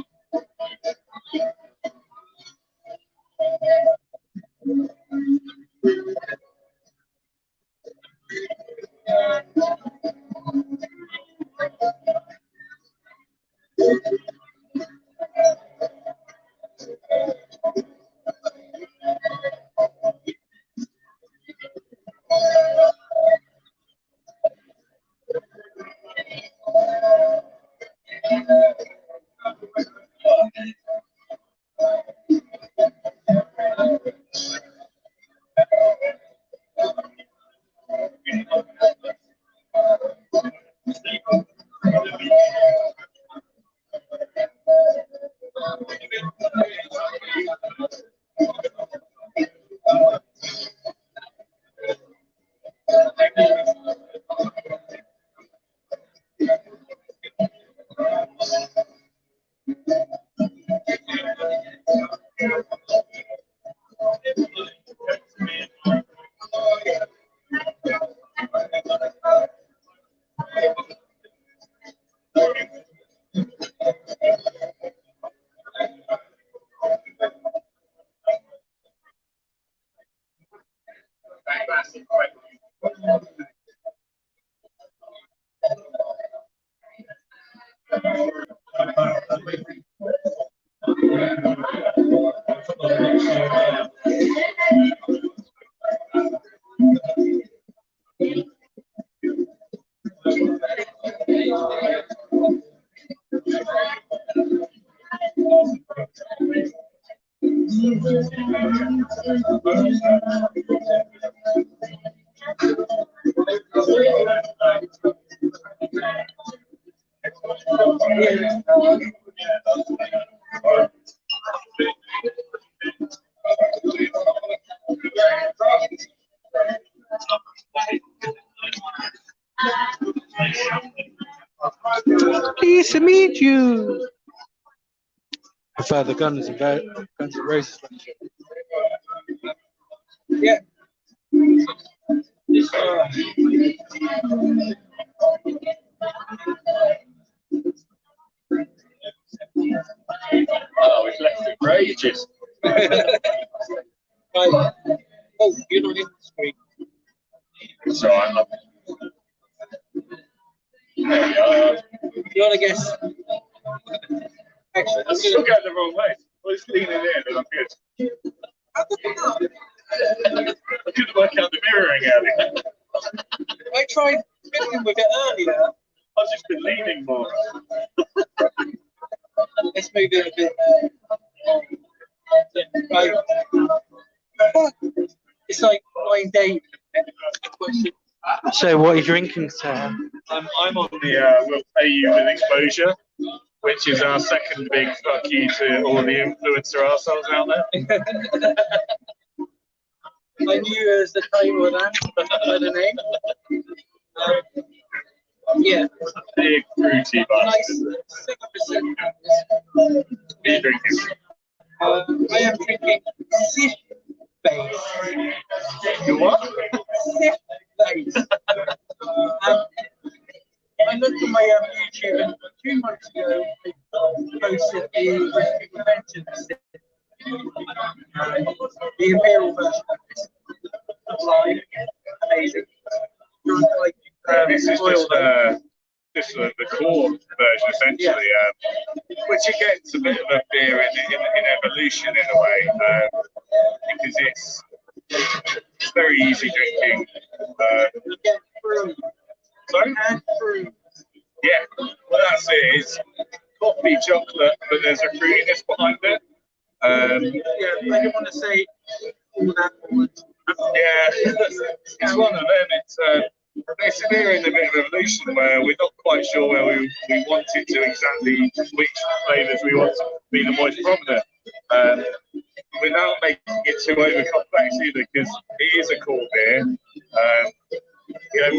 Pleased to meet you. Prefer the Guns N' Roses. Yeah. Oh, we've left it for ages. Right. Oh, you're not in the screen. It's alright, love. There we are. You want to guess? Actually, I'm still going the wrong way. I was leaning in and I'm good. I couldn't work out the mirroring earlier. I tried fiddling with it earlier. I've just been leaning more. Let's move it a bit. Right. It's like blind date. So, what are you drinking, sir? I'm on the We'll Pay You With Exposure, which is our second big fuck you to all the influencer arseholes out there. I knew it was the title of that, by the name. Yeah. Big fruity bastard. Nice 6%. What are you drinking? I am drinking Sithed Faced. You what? Sithed Faced. I looked at my YouTube and 2 months ago I posted the recipe prevention the imperial version of this. Live, amazing. This is just the core version essentially, which gets a bit of a beer in evolution in a way, because it's very easy drinking. Sorry? Yeah, well that's it. It's coffee, chocolate, but there's a fruitiness behind it. Yeah, I didn't want to say all that forward. Yeah, it's one of them. It's a beer in a bit of evolution where we're not quite sure where we want it to exactly which flavours we want to be the most prominent. Without making it too over complex either, because it is a core beer. You know,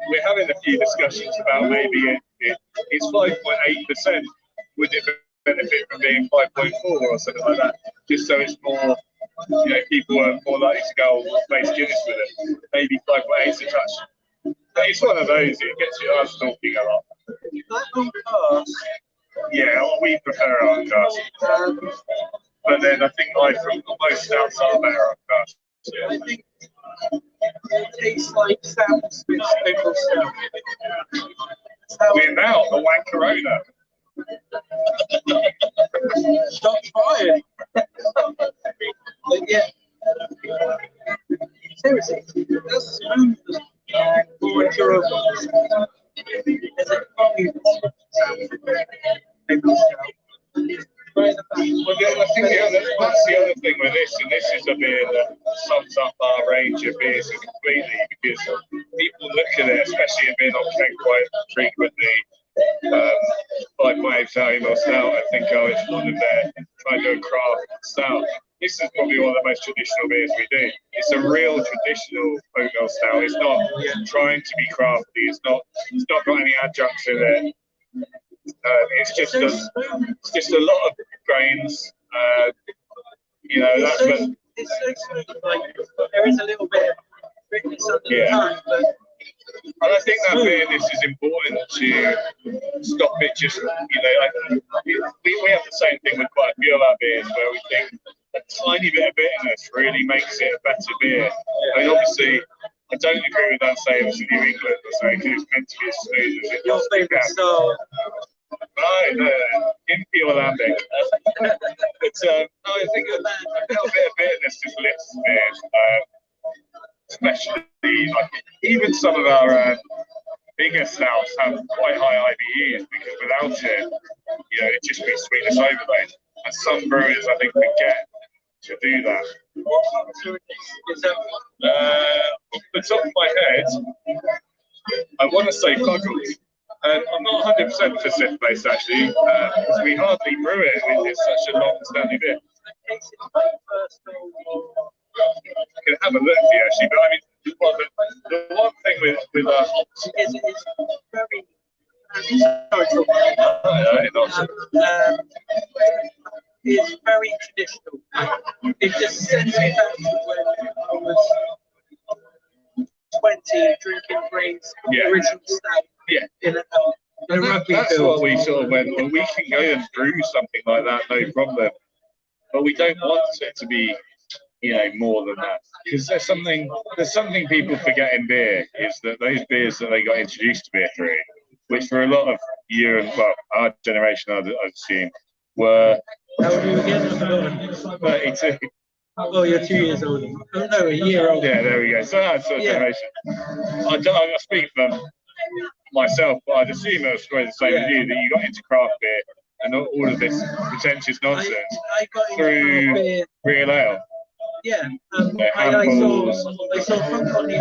we're having a few discussions about maybe it's 5.8%. Would it benefit from being 5.4 or something like that? Just so it's more, you know, people are more likely to go on face Guinness with it. Maybe 5.8 is a touch. But it's one of those. It gets us talking a lot. That on cast. Yeah, well, we prefer on cast. But then I think most stouts are better on cast. Yeah. I think it tastes like Sam Smith's pickle stout. We're now the Wankerona. Stop trying. But yeah. Seriously, that's smooth and more enjoyable. There's a funny sound pickle stout. Well, I think that's the other thing with this, and this is a beer that sums up our range of beers completely, because people look at it, especially in being on keg quite frequently, 5.8 Italian or stout, I think, oh, it's one of their kind of craft stout. This is probably one of the most traditional beers we do. It's a real traditional oatmeal stout. It's not trying to be crafty. It's not got any adjuncts in it. It's just a lot of grains. You know, that's it's so smooth. Like there is a little bit of sweetness under the tongue, but. And I think that this is important to stop it just, you know, we have the same thing with quite a few of our beers where we think a tiny bit of bitterness really makes it a better beer. I mean, obviously, I don't agree with that saying it's New England or something, because it's meant to be as smooth as it Your favourite style? Right, no, Impy or lambic. But no, I think a little bit of bitterness just lifts beers. Especially, like, even some of our bigger stouts have quite high IBUs because without it, it'd just be sweetness overload. And some brewers, I think, forget to do that. Is that Off the top of my head, I want to say Puggles. I'm not 100% for Sithed Faced actually, because we hardly brew it. It's such a long-standing bit. I can have a look for you actually, but I mean, well, the one thing with hops is very. It's very traditional. It just sends me back to when I was 20, drinking drinks, original stout. Yeah. In a rugby that's field. what we sort of went, well, we can go and brew something like that, no problem. But we don't want it to be, more than that. Because there's something people forget in beer, is that those beers that they got introduced to beer through, which for a lot of our generation, I'd assume, were... How old are you again? 32. Oh, you're 2 years older. Oh, no, a year older. Yeah, there we go. So that's sort of generation. I speak for myself, but I'd assume it was probably the same as you, that you got into craft beer and all of this pretentious nonsense I got into through craft beer. real ale. Yeah, I saw Punk on the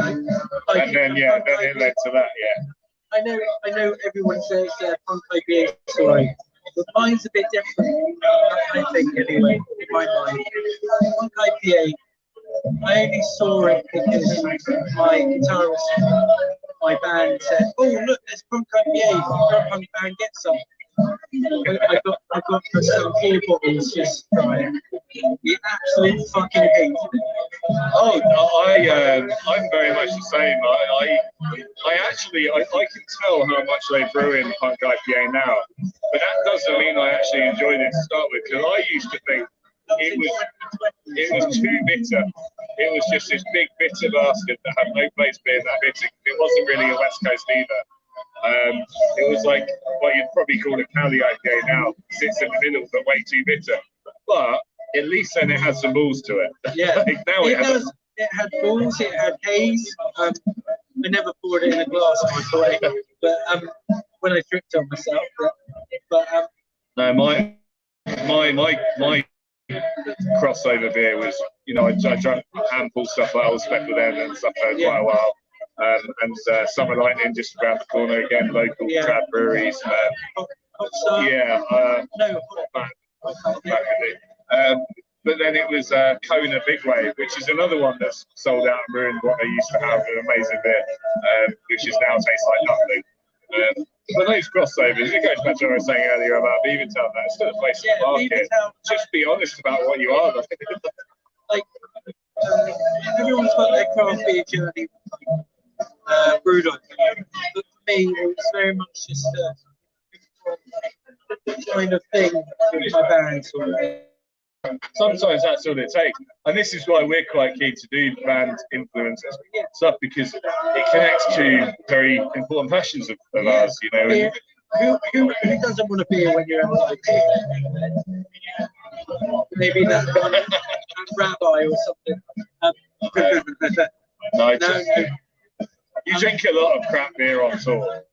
and then it led to that. Yeah, I know everyone says Punk IPA story, but mine's a bit different. I think anyway, in my mind, Punk IPA. I only saw it because my guitarist, my band said, "Oh look, there's Punk IPA. Your punk band, get some." I got some 4 bottles just to try it. We absolutely fucking hated it. Oh no, I'm very much the same. I can tell how much they brew in Punk IPA now, but that doesn't mean I actually enjoyed it to start with. Because I used to think it was too bitter. It was just this big bitter bastard that had no place being that bitter. It wasn't really a West Coast either. It was like what you'd probably call a Cali IPA now. Sits in the middle, but way too bitter. But at least then it had some balls to it. Yeah, like now it had balls. It had haze. I never poured it in a glass, by the way. But when I tripped on myself. But no, my crossover beer was, I drank handful stuff like Old Speckled End and stuff for quite a while. And Summer Lightning just around the corner again, local trad breweries. But then it was Kona Big Wave, which is another one that's sold out and ruined what they used to have, an amazing beer, which is now tastes like nothing. But those crossovers, it goes back to what I was saying earlier about Beavertown. That's still a place in the market. Just be honest about what you are. Like everyone's got their craft beer journey brewed on. But for me, it was very much just a kind of thing with my band. Sometimes that's all it takes, and this is why we're quite keen to do band influences stuff, because it connects to very important passions of ours. Who doesn't want to be when you're like maybe that rabbi or something? No. You drink a lot of crap beer on tour.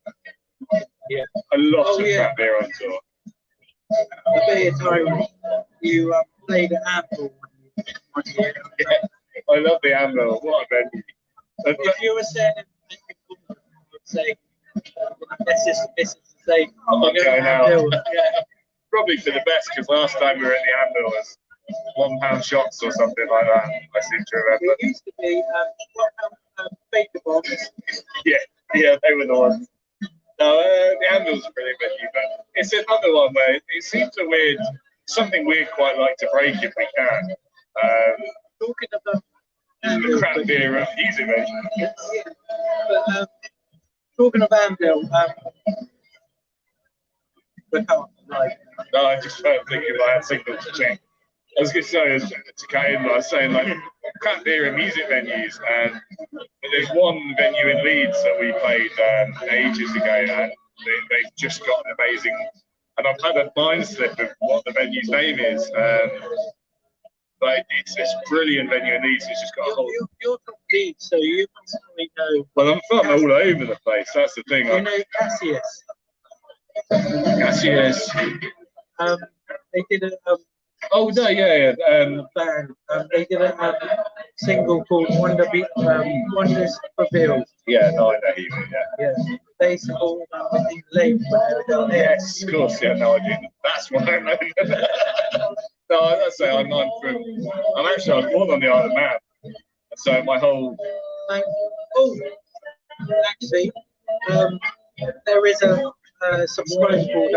Yeah, a lot of crap beer on tour. The beer time you played at Apple one year. I love the Anvil. What a venue. If you were saying I would say this is say I'm not going out. Yeah. Probably for the best, because last time we were at the Anvil was £1 shots or something like that. I seem to remember. It used to be Baker bombs. Yeah, they were the ones. No, the Anvil's a brilliant venue, but it's another one where it seems something we'd quite like to break if we can. Talking about the crap beer and music venue. But talking of Anvil, no, I just felt thinking I had signal to check. I was going to say, to cut in, but I was saying, like, crap beer and music venues, but there's one venue in Leeds that we played ages ago, and they've just got an amazing and I've had a mind slip of what the venue's name is. But it's this brilliant venue in Leeds. It's just got a whole. You're from Leeds, so you constantly know. Well, I'm from all over the place. That's the thing. You know Cassius. Cassius. They did a. Oh no, yeah. Band. They did a single called Wonders Revealed. Yeah, no, I know you. Yeah. They support the lake when they were down there. Yes, of course. Yeah, no, I didn't. That's why I know. No, I say I'm from. I was born on the Isle of Man, so my whole. Actually, there is a subscriber called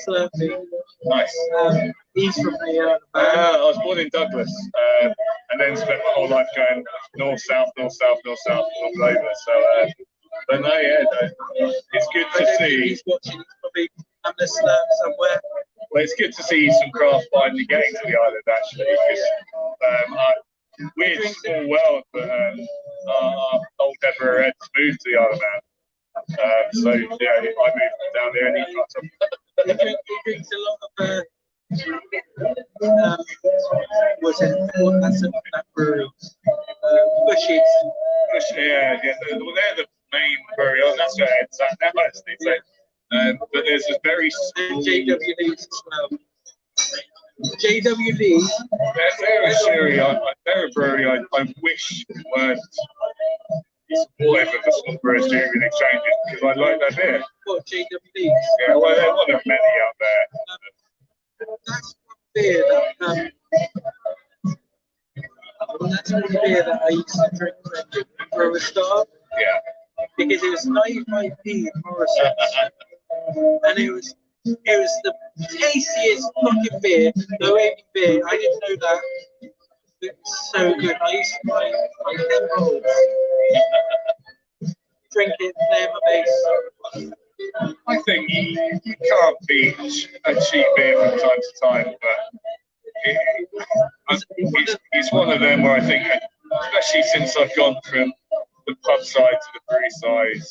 Slurpee. Nice. He's from the. I was born in Douglas, and then spent my whole life going north, south, all over. So, but no, yeah, no, it's good to see. He's watching. He's probably on the slurp somewhere. Well, it's good to see some craft finally getting to the island, actually, because weird small world, but our old Deborah Eds moved to the Isle of Man. So, yeah, I moved down there and he fucked up. He drinks a lot of, that brewery? Bushes. Yeah, they're the main brewery. Oh, that's where it's at now, actually. So, but there's a very small... JW Leeds as well. JW Leeds? They're a brewery I wish weren't supportive of the small brewers doing exchanges, because I like that beer. What, JW Leeds? Yeah, well, they're one of many out there. That's one beer that I used to drink for a start. Yeah. Because it was 95p in Nosense. And it was the tastiest fucking beer, no any beer. I didn't know that. It's so good. I used to buy like 10 bottles. Drink it, play my bass. I think you can't beat a cheap beer from time to time, but it's one of them where I think, especially since I've gone from the pub side to the brewery side,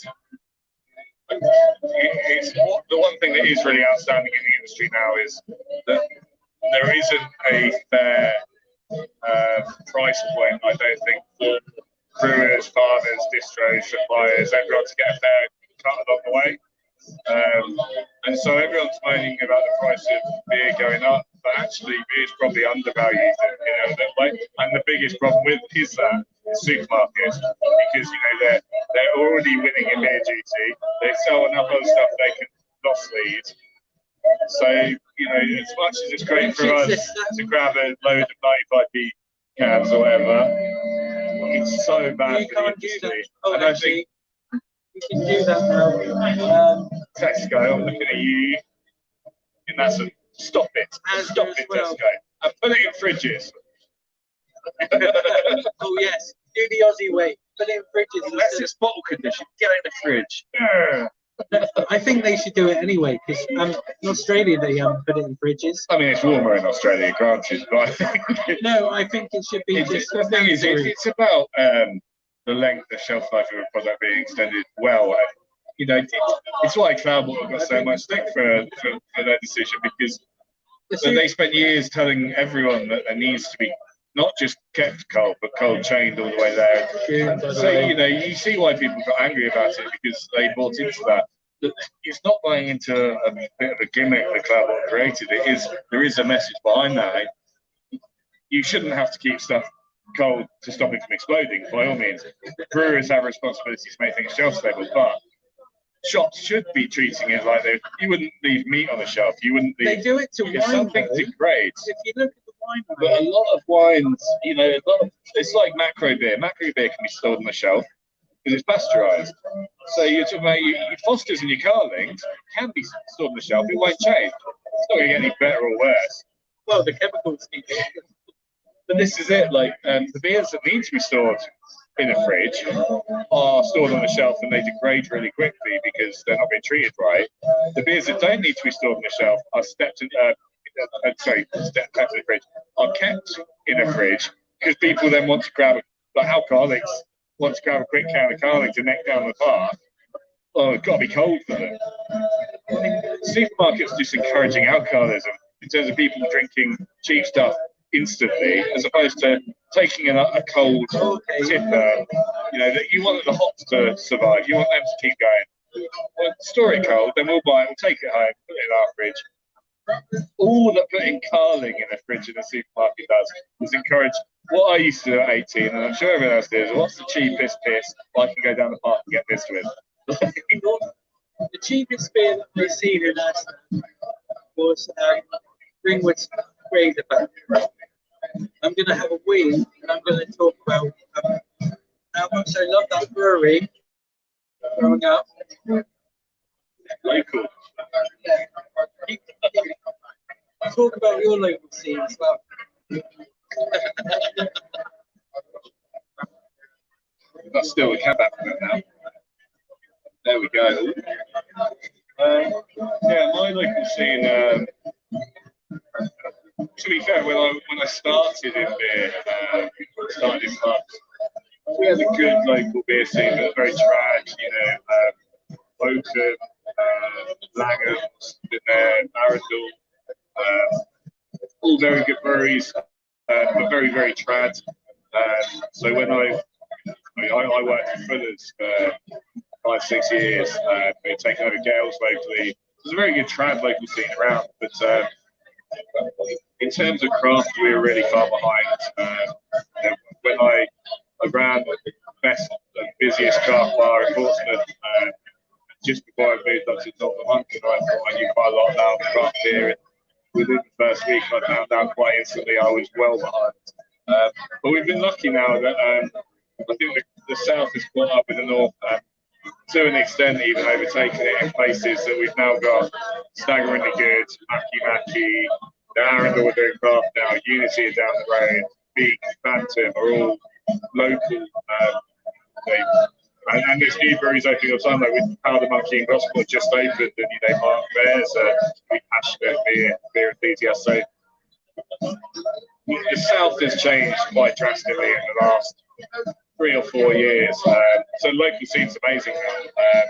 it's the one thing that is really outstanding in the industry now is that there isn't a fair price point, I don't think, for brewers, farmers, distros, suppliers, everyone to get a fair cut along the way. And so everyone's moaning about the price of beer going up, but actually beer is probably undervalued in a little way. And the biggest problem with is that supermarkets, because they're already winning in beer duty. They sell enough other stuff they can loss lead. So as much as it's great for us to grab a load of 95p cans or whatever, it's so bad for the industry. And I think you can do that now. Tesco, I'm looking at you. And that's stop it, well. Tesco, and put it in fridges. Oh yes, do the Aussie way. Put it in fridges. Unless it's bottle condition, get it in the fridge. Yeah. I think they should do it anyway, because in Australia they put it in fridges. I mean, it's warmer in Australia, granted, but I think I think it should be just. The thing is, it's about the length of shelf life of a product being extended well. It's why Cloudwater got so much stick for their decision, because they spent years telling everyone that there needs to be not just kept cold, but cold chained all the way there. So, you see why people got angry about it, because they bought into that. It's not buying into a bit of a gimmick that Cloudwater created. There is a message behind that. You shouldn't have to keep stuff cold to stop it from exploding, by all means. Brewers have a responsibility to make things shelf stable, but shops should be treating it like you wouldn't leave meat on the shelf. You wouldn't leave. They do it to wine. Something degrades. If you look at the wine, but a lot of wines, it's like macro beer. Macro beer can be stored on the shelf because it's pasteurised. So you're talking about your Fosters and your Carlings can be stored on the shelf. It won't change. It's not going to get any better or worse. Well, the chemicals need to. But this is it. The beers that need to be stored in a fridge are stored on the shelf and they degrade really quickly because they're not being treated right. The beers that don't need to be stored on the shelf are kept in the fridge, are kept in a fridge because people then want to grab, alcoholics want to grab a quick can of Carling to neck down the bar. Oh, it's got to be cold for them. I mean, supermarkets just encouraging alcoholism in terms of people drinking cheap stuff instantly, as opposed to taking a cold tipper. You know, that you want the hops to survive. You want them to keep going. Well, store it cold, then we'll buy it. We'll take it home, put it in our fridge. All that putting carling in a fridge in a supermarket does is encourage what I used to do at 18, and I'm sure everyone else does. What's the cheapest piss I can go down the park and get this with? The cheapest beer that we've seen in Aston was Ringwood's Razor Back. I'm going to have a wee, and I'm going to talk about how much I love that brewery growing up. Local. Talk about your local scene as well. That's still a cab app now. There we go. Yeah, my local scene. To be fair, when I started in beer, started in pubs, we had a good local beer scene, but was very trad. You know, Oakham, Langhams, in there, Arundel, all very good breweries, but very very trad. So when I worked at Fuller's for 5-6 years. We're taking over Gales locally. There's a very good trad local scene around, but in terms of craft, we were really far behind. When I ran the best and busiest craft bar in Portsmouth, just before I moved up to Top of Monk, I thought I knew quite a lot about craft beer. And within the first week, I found out quite instantly I was well behind. But we've been lucky now that I think the south has caught up with the north. To an extent, even overtaken it in places that we've now got staggeringly good, Maki, Arundel are doing craft now, Unity are down the road, Beak, Phantom are all local. And there's new breweries opening up time, like with Powder Monkey and Gospel just opened, and you know, Mark Bear's a really passionate beer enthusiast. So the south has changed quite drastically in the last 3 or 4 years. So local scene's amazing now.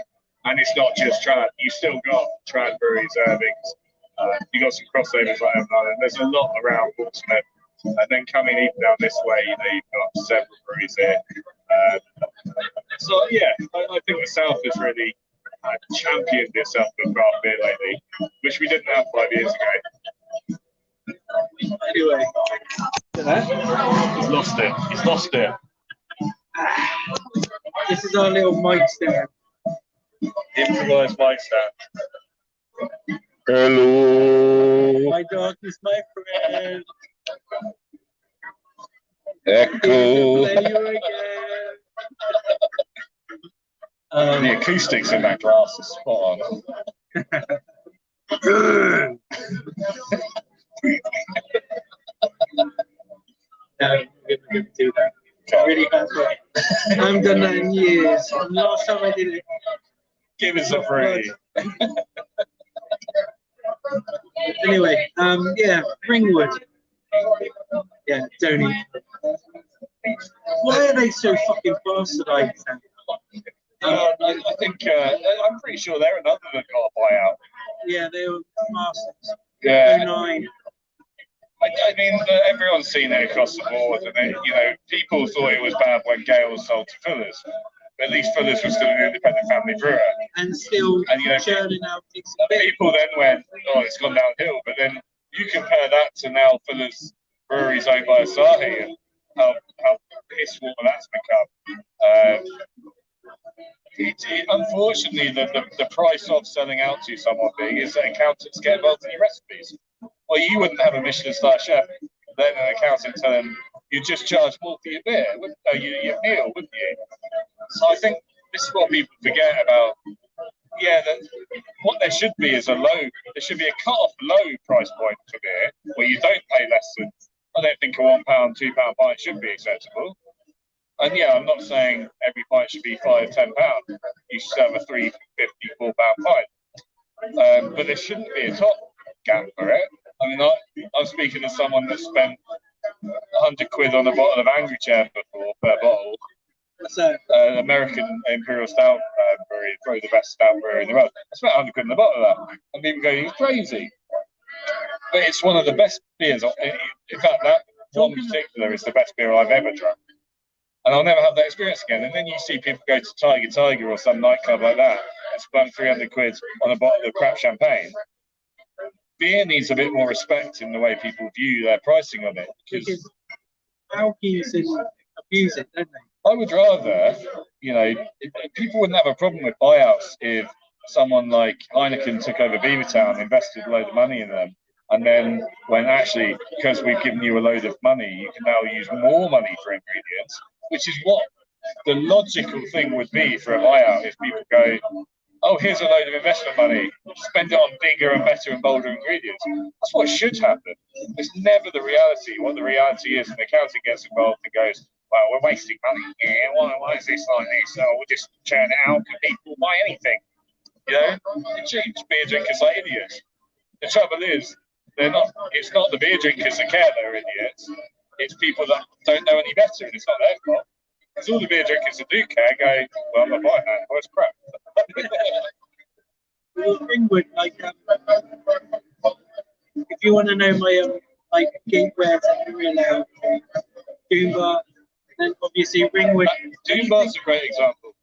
And it's not just trad. You still got trad breweries, Irvings. You got some crossovers like that. There's a lot around Portsmouth. And then coming even down this way, you know, you've got several breweries here. So yeah, I think the south has really championed itself with craft beer lately, which we didn't have 5 years ago. Anyway, he's lost it. He's lost it. This is our little mic stand. Improvised mic stand. Hello. My dog is my friend. Echo. Play you again. The acoustics in that glass is spot on. No, I'm going to do that. I really can't do it. I haven't done that in years. And last time I did it, Give us a free. Anyway, yeah, Ringwood. Yeah, don't eat. Why are they so fucking bastardized? I think I'm pretty sure they're another that got a buyout. Yeah, they were bastards. Yeah. 09. I mean, everyone's seen it across the board, and it, you know, people thought it was bad when Gales sold to Fuller's. But at least Fuller's was still an independent family brewer. And still and, you know, churning out decent people then went, oh, it's gone downhill. But then you compare that to now Fuller's brewery's owned by Asahi, and how piss water that's become. Unfortunately, the price of selling out to someone big is that accountants get involved in your recipes. Well, you wouldn't have a Michelin star chef, then an accountant tell them you just charge more for your beer, wouldn't your meal, wouldn't you? So I think this is what people forget about. Yeah, that what there should be is there should be a cut-off low price point for beer where you don't pay less than, I don't think a £1, £2 pint should be acceptable. And yeah, I'm not saying every pint should be £5, £10. You should have a £3.50, £4 pint. But there shouldn't be a top gap for it. I mean, I'm speaking to someone that spent £100 on a bottle of Angry Chair before per bottle. What's that? American Imperial Stout brewery, probably the best stout brewery in the world. I spent 100 quid in a bottle of that, and people go, "You're crazy." But it's one of the best beers. In fact, that one in particular is the best beer I've ever drunk. And I'll never have that experience again. And then you see people go to Tiger or some nightclub like that and spend 300 quid on a bottle of crap champagne. Beer needs a bit more respect in the way people view their pricing of it. Because alkies abuse it, don't they? I would rather, people wouldn't have a problem with buyouts if someone like Heineken took over Beavertown, invested a load of money in them. And then when actually, because we've given you a load of money, you can now use more money for ingredients, which is what the logical thing would be for a buyout if people go, "Oh, here's a load of investment money, spend it on bigger and better and bolder ingredients." That's what should happen. It's never the reality. What the reality is, an accountant gets involved and goes, "Well, we're wasting money here. Why is this like this? So we'll just churn it out and people buy anything." It treats beer drinkers like idiots. The trouble is, it's not the beer drinkers that care they're idiots. It's people that don't know any better, and it's not their fault. Because all the beer drinkers that do care go, "Well, I'm not buying that. Well, it's crap." Ringwood, if you want to know my gateway to real ale, Doombar, and then obviously Ringwood. Doombar's a great example.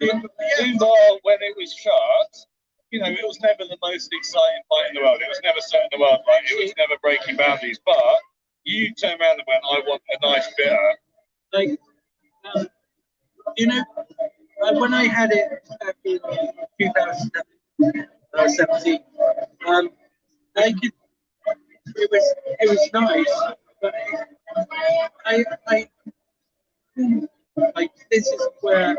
Doombar, when it was shut, it was never the most exciting fight in the world. It was never setting the world right. It was never breaking boundaries. But you turn around and went, "I want a nice bitter." When I had it back in 2017, it was nice, but this is where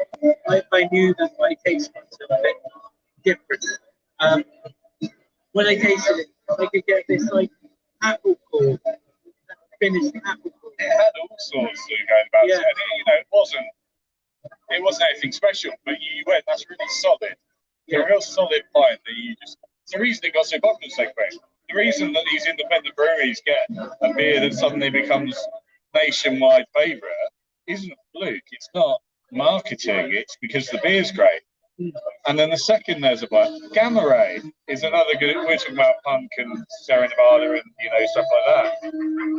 I knew that my taste was a bit different. When I tasted it, I could get this apple core, finished apple core. It had all sorts going about it. And, it wasn't anything special, but you went, "That's really solid." It's a real solid pint that it's the reason it got so popular so quick. The reason that these independent breweries get a beer that suddenly becomes nationwide favourite isn't fluke. It's not marketing. It's because the beer's great. And then the second there's Gamma Ray is another good. We're talking about punk and Sierra Nevada and stuff like that.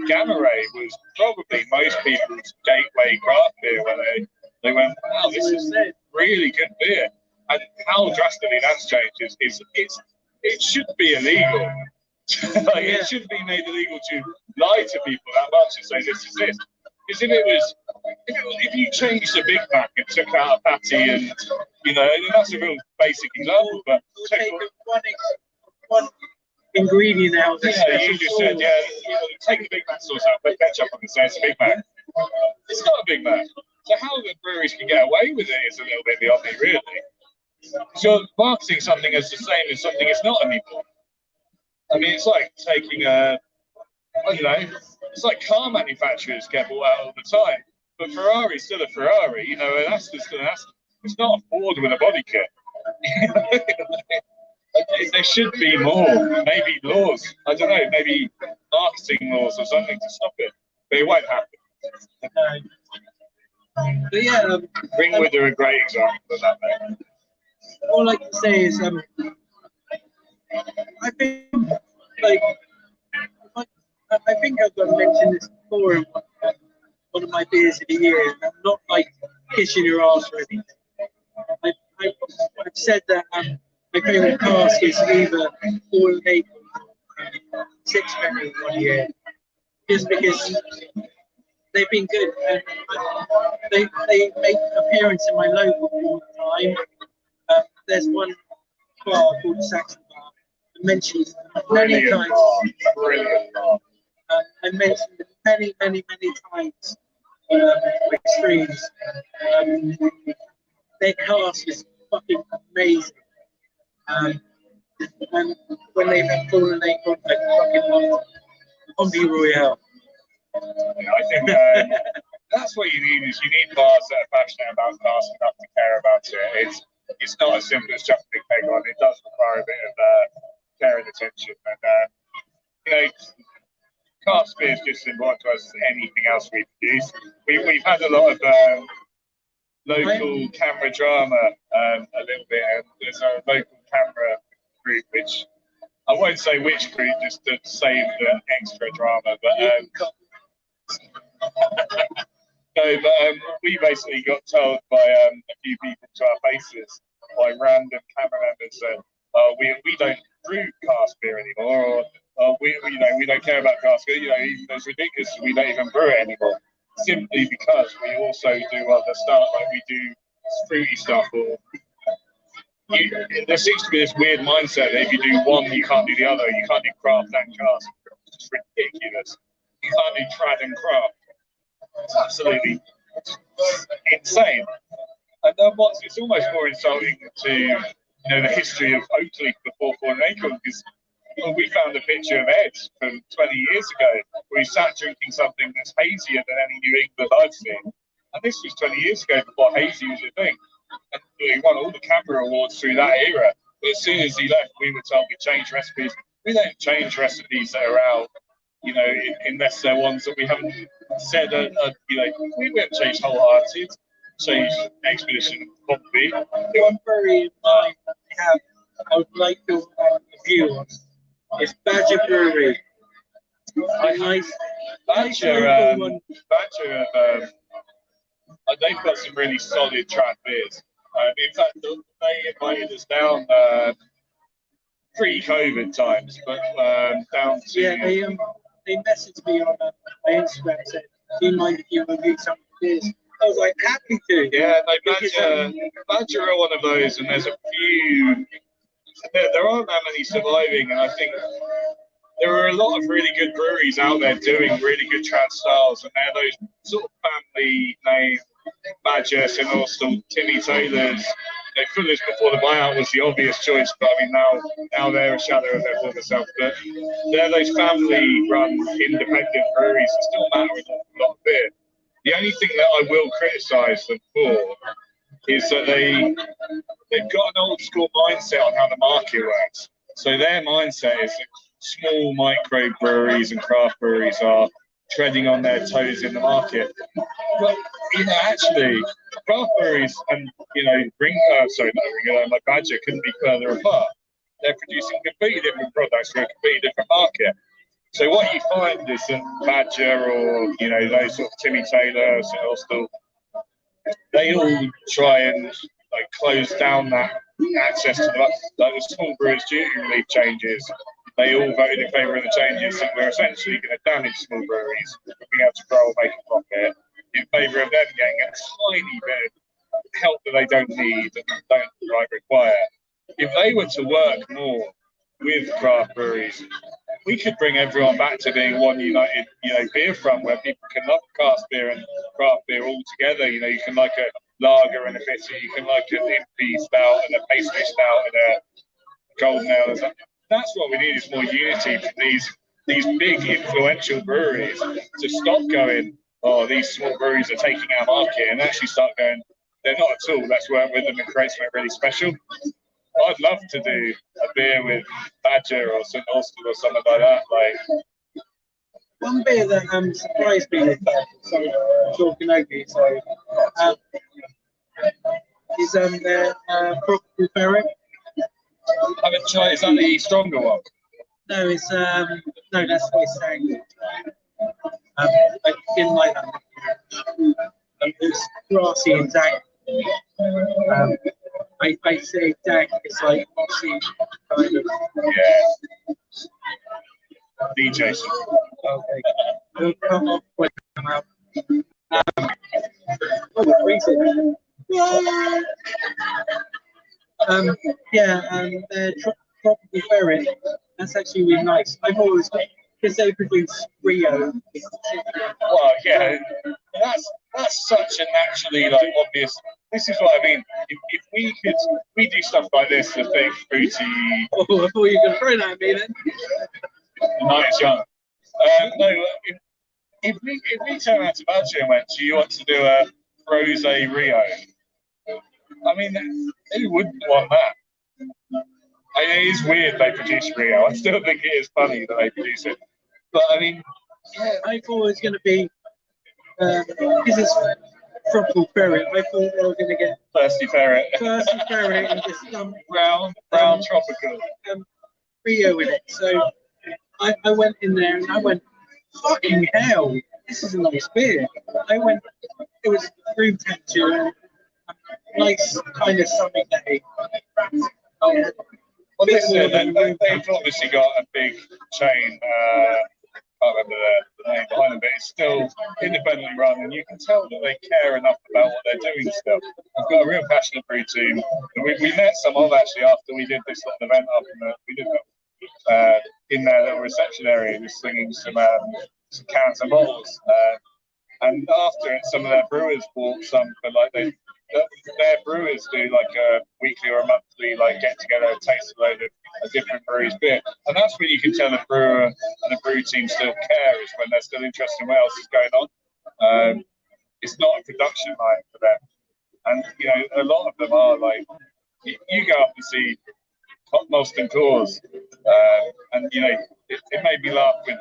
Gamma Ray was probably most people's gateway craft beer when they went, "Wow, this is really good beer." And how drastically that's changed is it should be illegal. It should be made illegal to lie to people that much and say this is this. Because if you changed a Big Mac and took out a patty and that's a real basic example, but take one ingredient out. You just said, take the Big Mac sauce out, put ketchup on and say it's a Big Mac. It's not a Big Mac. So how the breweries can get away with it is a little bit beyond me, really. So marketing something as the same as something it's not anymore. I mean, it's like taking it's like car manufacturers get bought out all the time. But Ferrari's still a Ferrari, and Aston's still an Aston. It's not a Ford with a body kit. There should be more, maybe laws. I don't know, maybe marketing laws or something to stop it. But it won't happen. But yeah, Ringwood are a great example of that. Mate. All I can say is, I think I think I've got to mention this before in one of my beers of the year. I'm not kissing your ass or anything. I've said that my favourite cask is either All Acorn 6-penny 1 year, just because they've been good and they make appearance in my local all the time. There's one bar called the Saxon Bar. I mentioned many times. I mentioned it many times with streams. Their cask is fucking amazing. And when they've fallen Acorn, I fucking love Ombi Royale. I think that's what you need. Is you need bars that are passionate about cask enough to care about it. It's not as simple as chucking a big peg on. It does require a bit of care and attention. And cask beer is just as important to us as anything else we produce. We've had a lot of local camera drama a little bit. And there's a local camera group, which I won't say which group, just to save the extra drama. But no, but we basically got told by a few people to our faces, by random camera members, that we don't brew cask beer anymore, or we don't care about cask beer. Even though it's ridiculous, we don't even brew it anymore. Simply because we also do other stuff, like we do fruity stuff, or there seems to be this weird mindset that if you do one, you can't do the other. You can't do craft and cask. It's ridiculous. You can't do trad and craft. It's absolutely insane. And then it's almost more insulting to the history of Oakleaf before Ford and Acorn, because we found a picture of Ed from 20 years ago where he sat drinking something that's hazier than any New England I've seen. And this was 20 years ago before hazy was a thing. And he won all the camera awards through that era. But as soon as he left, we were told we changed recipes. We don't change recipes that are out, unless they're ones that we haven't said. We won't change Wholehearted, change Expedition Coffee. I'm very I would like to have a view on is Badger Brewery. They've got some really solid trad beers. In fact, they invited us down pre-COVID times, but down to they messaged me on my Instagram saying, "Do you mind if you review some of the beers?" I was like, happy to. Yeah, Badger are one of those, and there's a few. There aren't that many surviving, and I think there are a lot of really good breweries out there doing really good trad styles, and they're those sort of family name Badger, St. Austell, Timmy Taylor's. Fuller's before the buyout was the obvious choice, but I mean now they're a shadow of their former self. But they're those family-run independent breweries that still matter an awful lot of beer. The only thing that I will criticise them for is that they've got an old school mindset on how the market works. So their mindset is that small micro breweries and craft breweries are treading on their toes in the market. But actually, craft breweries and like Badger couldn't be further apart. They're producing completely different products for a completely different market. So what you find is that Badger or those sort of Timmy Taylor, St. Austell, they all try and close down that access to the small brewers duty relief changes. They all voted in favour of the changes that were essentially going to damage small breweries from being able to grow or make a profit, in favour of them getting a tiny bit of help that they don't need and don't require. If they were to work more with craft breweries, we could bring everyone back to being one united, beer front, where people can love cask beer and craft beer all together. You can like a lager and a bitter, you can like an impy stout and a pastry stout and a golden ale. That's what we need, is more unity from these big influential breweries to stop going, oh, these small breweries are taking our market, and actually start going, they're not at all. Let's work with them and create something really special. I'd love to do a beer with Badger or St. Austell or something like that. One beer that surprised me with that, talking over you, is their Brwwery. I haven't tried. Is that the stronger one? No, it's no, that's what it's saying. I didn't like that. It's grassy and dank. I say dank, it's like mossy kind of. Yeah. DJ. Okay. We'll come off when we come out. Oh, freezing. Tropical Ferret. That's actually really nice. I've always, because they produce Rio. Well, yeah, that's such a naturally obvious. This is what I mean. If we do stuff like this, the big fruity. Oh, I thought you were going to throw that at me then. The night is young. No, if we turn out to Belgium and went, do you want to do a rosé Rio? I mean, who wouldn't want that? It is weird they produce Rio. I still think it is funny that they produce it. But I mean, yeah, I thought it was going to be because throttle ferret. I thought they were going to get Thirsty ferret. thirsty ferret and just brown tropical. Rio in it. So I went in there and I went, fucking hell, this is a nice beer. It was room temperature, nice kind of sunny day. Well, they've obviously got a big chain. Can't remember the name behind them, but it's still independently run, and you can tell that they care enough about what they're doing still. They've got a real passionate brew team. We met some of actually after we did this little event up in their little reception area, just slinging some cans and bottles. And after it, some of their brewers bought some for like their brewers do like a weekly or a monthly like get together and taste a load of a different brewery's beer, and that's when you can tell a brewer and a brew team still care, is when they're still interested in what else is going on. It's not a production line for them, and you know a lot of them are like you go up and see Molson Coors, and you know it made me laugh with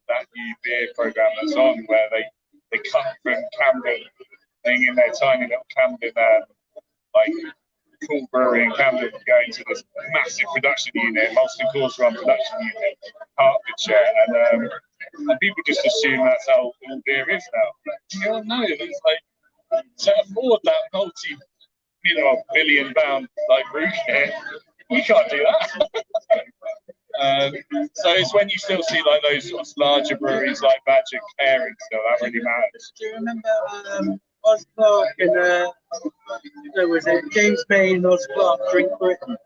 that new beer program that's on where they come from Camden, being in their tiny little Camden, like cool brewery in Camden, going to this massive production unit, Molson Coors run production unit, Hertfordshire, and people just assume that's how all beer is now. You don't know, it's like to afford that multi-billion-pound like brew kit, we can't do that. So it's when you still see like those sort of larger breweries like Badger caring still, that really matters. Do you remember Oz Clark and was it James May and Oz Clark Drink Britain?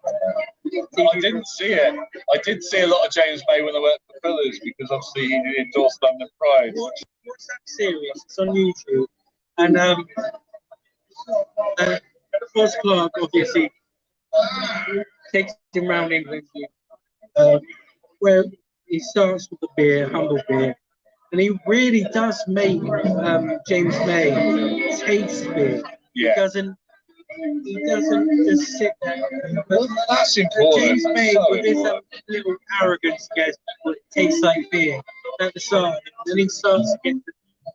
I didn't see it. I did see a lot of James May when I worked for Fuller's, because obviously he endorsed London Pride. What's that series? It's on YouTube. And Oz Clark obviously takes him around England, where he starts with the beer, humble beer, and he really does make James May taste beer. Yeah. He doesn't just sit there. Well, that's important. James May so with his little arrogance goes, well, it tastes like beer at the start, and then he starts to get to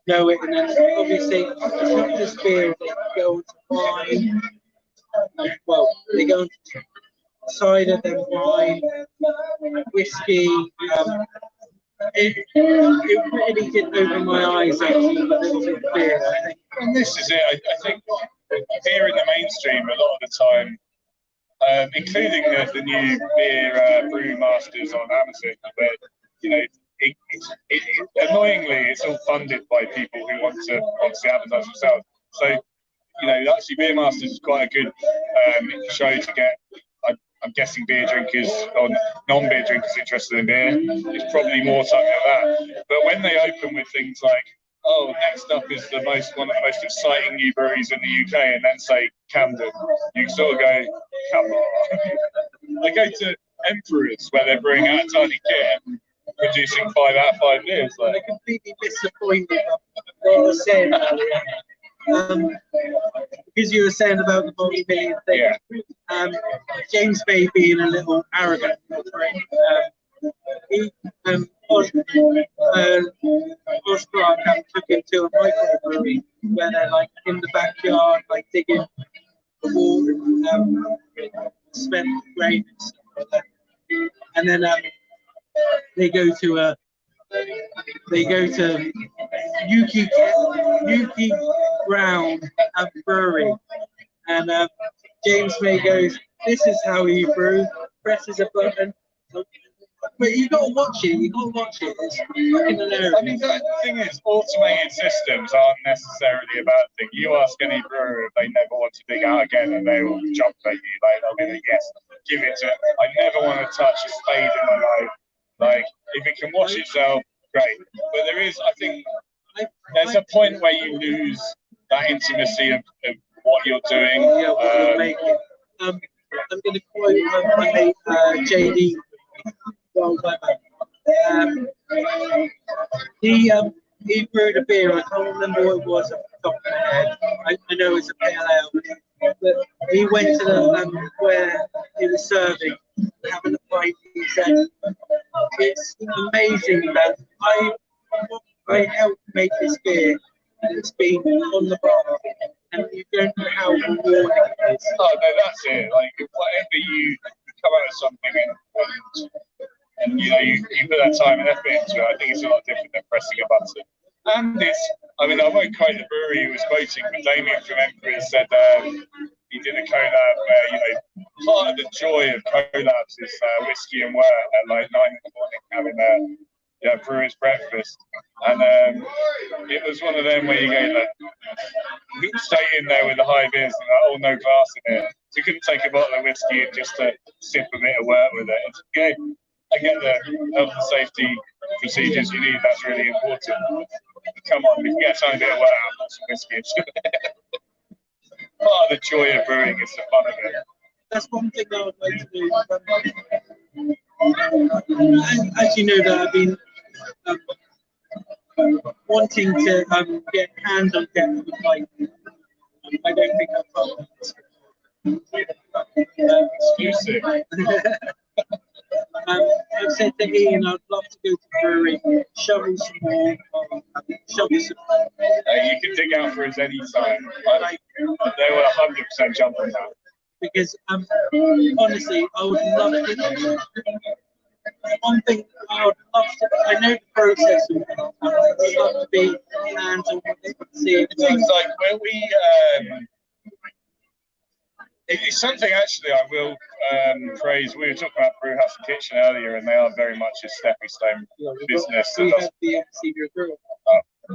know it, and then obviously it's not just beer, they go on to wine. Well, they go on to cider, then wine, whiskey. It really did open my eyes actually a little bit of beer, I think. And this is it. I think beer in the mainstream a lot of the time, including the new beer brew masters on Amazon, but you know, annoyingly, it's all funded by people who want to obviously advertise themselves. So, you know, actually, Beer Masters is quite a good show to get. I'm guessing beer drinkers or non-beer drinkers interested in beer. It's probably more something like that. But when they open with things like, oh, next up is one of the most exciting new breweries in the UK, and then say Camden, you sort of go, come on. They go to Emperors, where they're brewing out a tiny kit, producing 5 out of 5 beers. They're completely disappointed with what you were saying earlier. Because you were saying about the multi-million thing. Yeah. James May being a little arrogant, Oz Clark took him to a microbrewery where they're like in the backyard, like digging the water, cement grain and stuff like that. And then they go to Yuki Brown Brewery, and James May goes, "This is how you brew." Presses a button. But you gotta watch it. It's fucking hilarious. I mean, the thing is, automated systems aren't necessarily a bad thing. You ask any brewer if they never want to dig out again, and they will jump at you. Like, they'll be like, "Yes, give it to it." I never want to touch a spade in my life. Like, if it can wash itself, great. But I think there's a point where you lose that intimacy of what you're doing. Yeah, what you're making. I'm going to quote my mate JD. He brewed a beer. I can't remember what it was off the top of my head. I know it's a pale ale, but he went to the where he was serving, having a pint. He said, "It's amazing that I helped make this beer, and it's been on the bar and you don't know how rewarding it is. Oh no, that's it. Like whatever you come out of something and you know you put that time and effort into it, I think it's a lot different than pressing a button. And it's, I mean, I won't quote the brewery who was quoting, but Damien from Emperor said he did a collab where, you know, part of the joy of collabs is whiskey and wort at like 9 in the morning having a brewer's breakfast. And it was one of them where you go, like, people stay in there with the high beers and like, oh, no glass in it. So you couldn't take a bottle of whiskey and just sip a bit of wort with it. It's, yeah, I get the health and safety procedures you need, that's really important. Come on, we can get something a bit of wort out, put some whiskey into it. Part of the joy of brewing is the fun of it. That's one thing I would like to do. And as you know, that I've been wanting to get hands on deck with like, I don't think I've Exclusive. I've said to Ian, I'd love to go to the brewery, shovel some more, shovel some. You can dig out for us any time. They will 100% jump on that. Because honestly, I would love to. One thing I would love to. I know the process of it. I'd love to be hands on it, see it. Things like when we. It's something actually I will praise. We were talking about Brewhouse and Kitchen earlier, and they are very much a stepping stone business. We have the MC Brewer.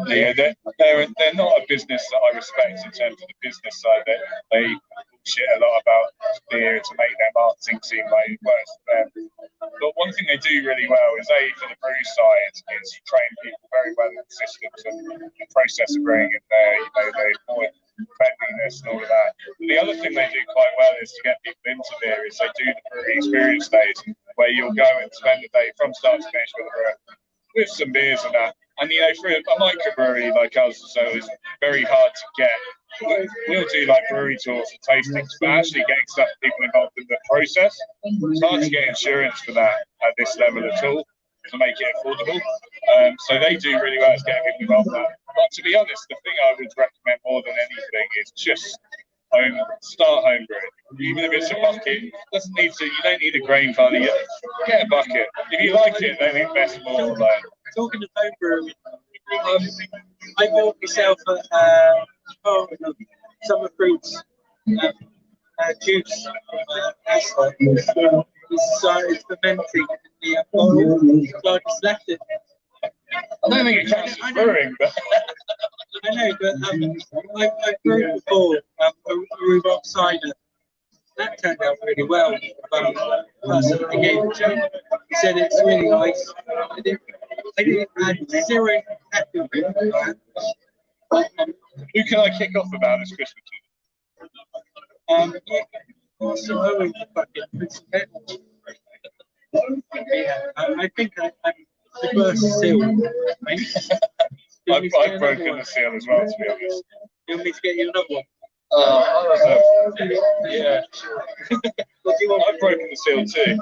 Yeah, they're not a business that I respect in terms of the business side. They bullshit a lot about beer to make their marketing seem like it works for them. But one thing they do really well is for the brew side, is train people very well in the systems and the process of brewing and they avoid cleanliness and all of that. The other thing they do quite well is to get people into beer is they do the brewery experience days where you'll go and spend the day from start to finish with a brewer with some beers and that. And you know, for a microbrewery like us, so it's very hard to get. We'll do like brewery tours and tastings, but actually getting people involved in the process, it's hard to get insurance for that at this level at all to make it affordable. So they do really well at getting people involved in that. But to be honest, the thing I would recommend more than anything is just start home brewing. Even if it's a bucket, you don't need a grain father yet. Get a bucket. If you like it, then invest more. Talking of home brewing, I bought myself summer fruits juice. It's fermenting in the bottle, so I just left it. I don't think it counts as brewing, but I know, but I brewed before a rhubarb cider. That turned out really well. The person I gave it to said it's really nice. I didn't add zero caffeine. Who can I kick off about this Christmas? So I would fucking put some pebbles. Yeah, I think I'm the first seal. I've broken the seal as well, to be honest. You want me to get you another one? Yeah. I've broken the seal too.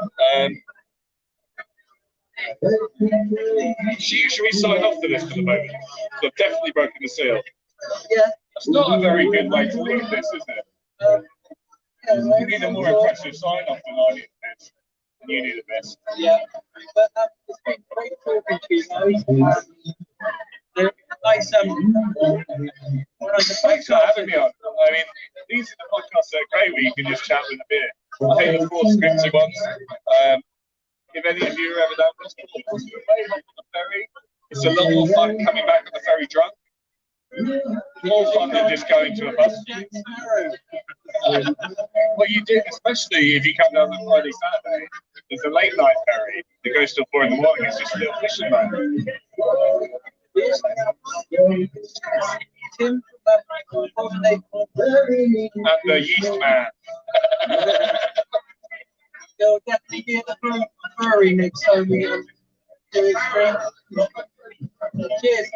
Should we sign off to this for the moment? So I've definitely broken the seal. Yeah. It's not a very good way to leave this, is it? You need a more impressive sign off than I need this. And you need this. Yeah. But it's been great talking to you guys. Nice, thanks for having me on. I mean, these are the podcasts that are great where you can just chat with a beer. I hate the 4 scripted ones. If any of you are ever down this, ferry, it's a lot more fun coming back on the ferry drunk. More fun than just going to a bus. What you do, especially if you come down on Friday, Saturday, there's a late night ferry that goes till 4 in the morning. It's just a little fishing boat. Tim, and the yeast man. They'll definitely be at the brewery next time we do it. Cheers.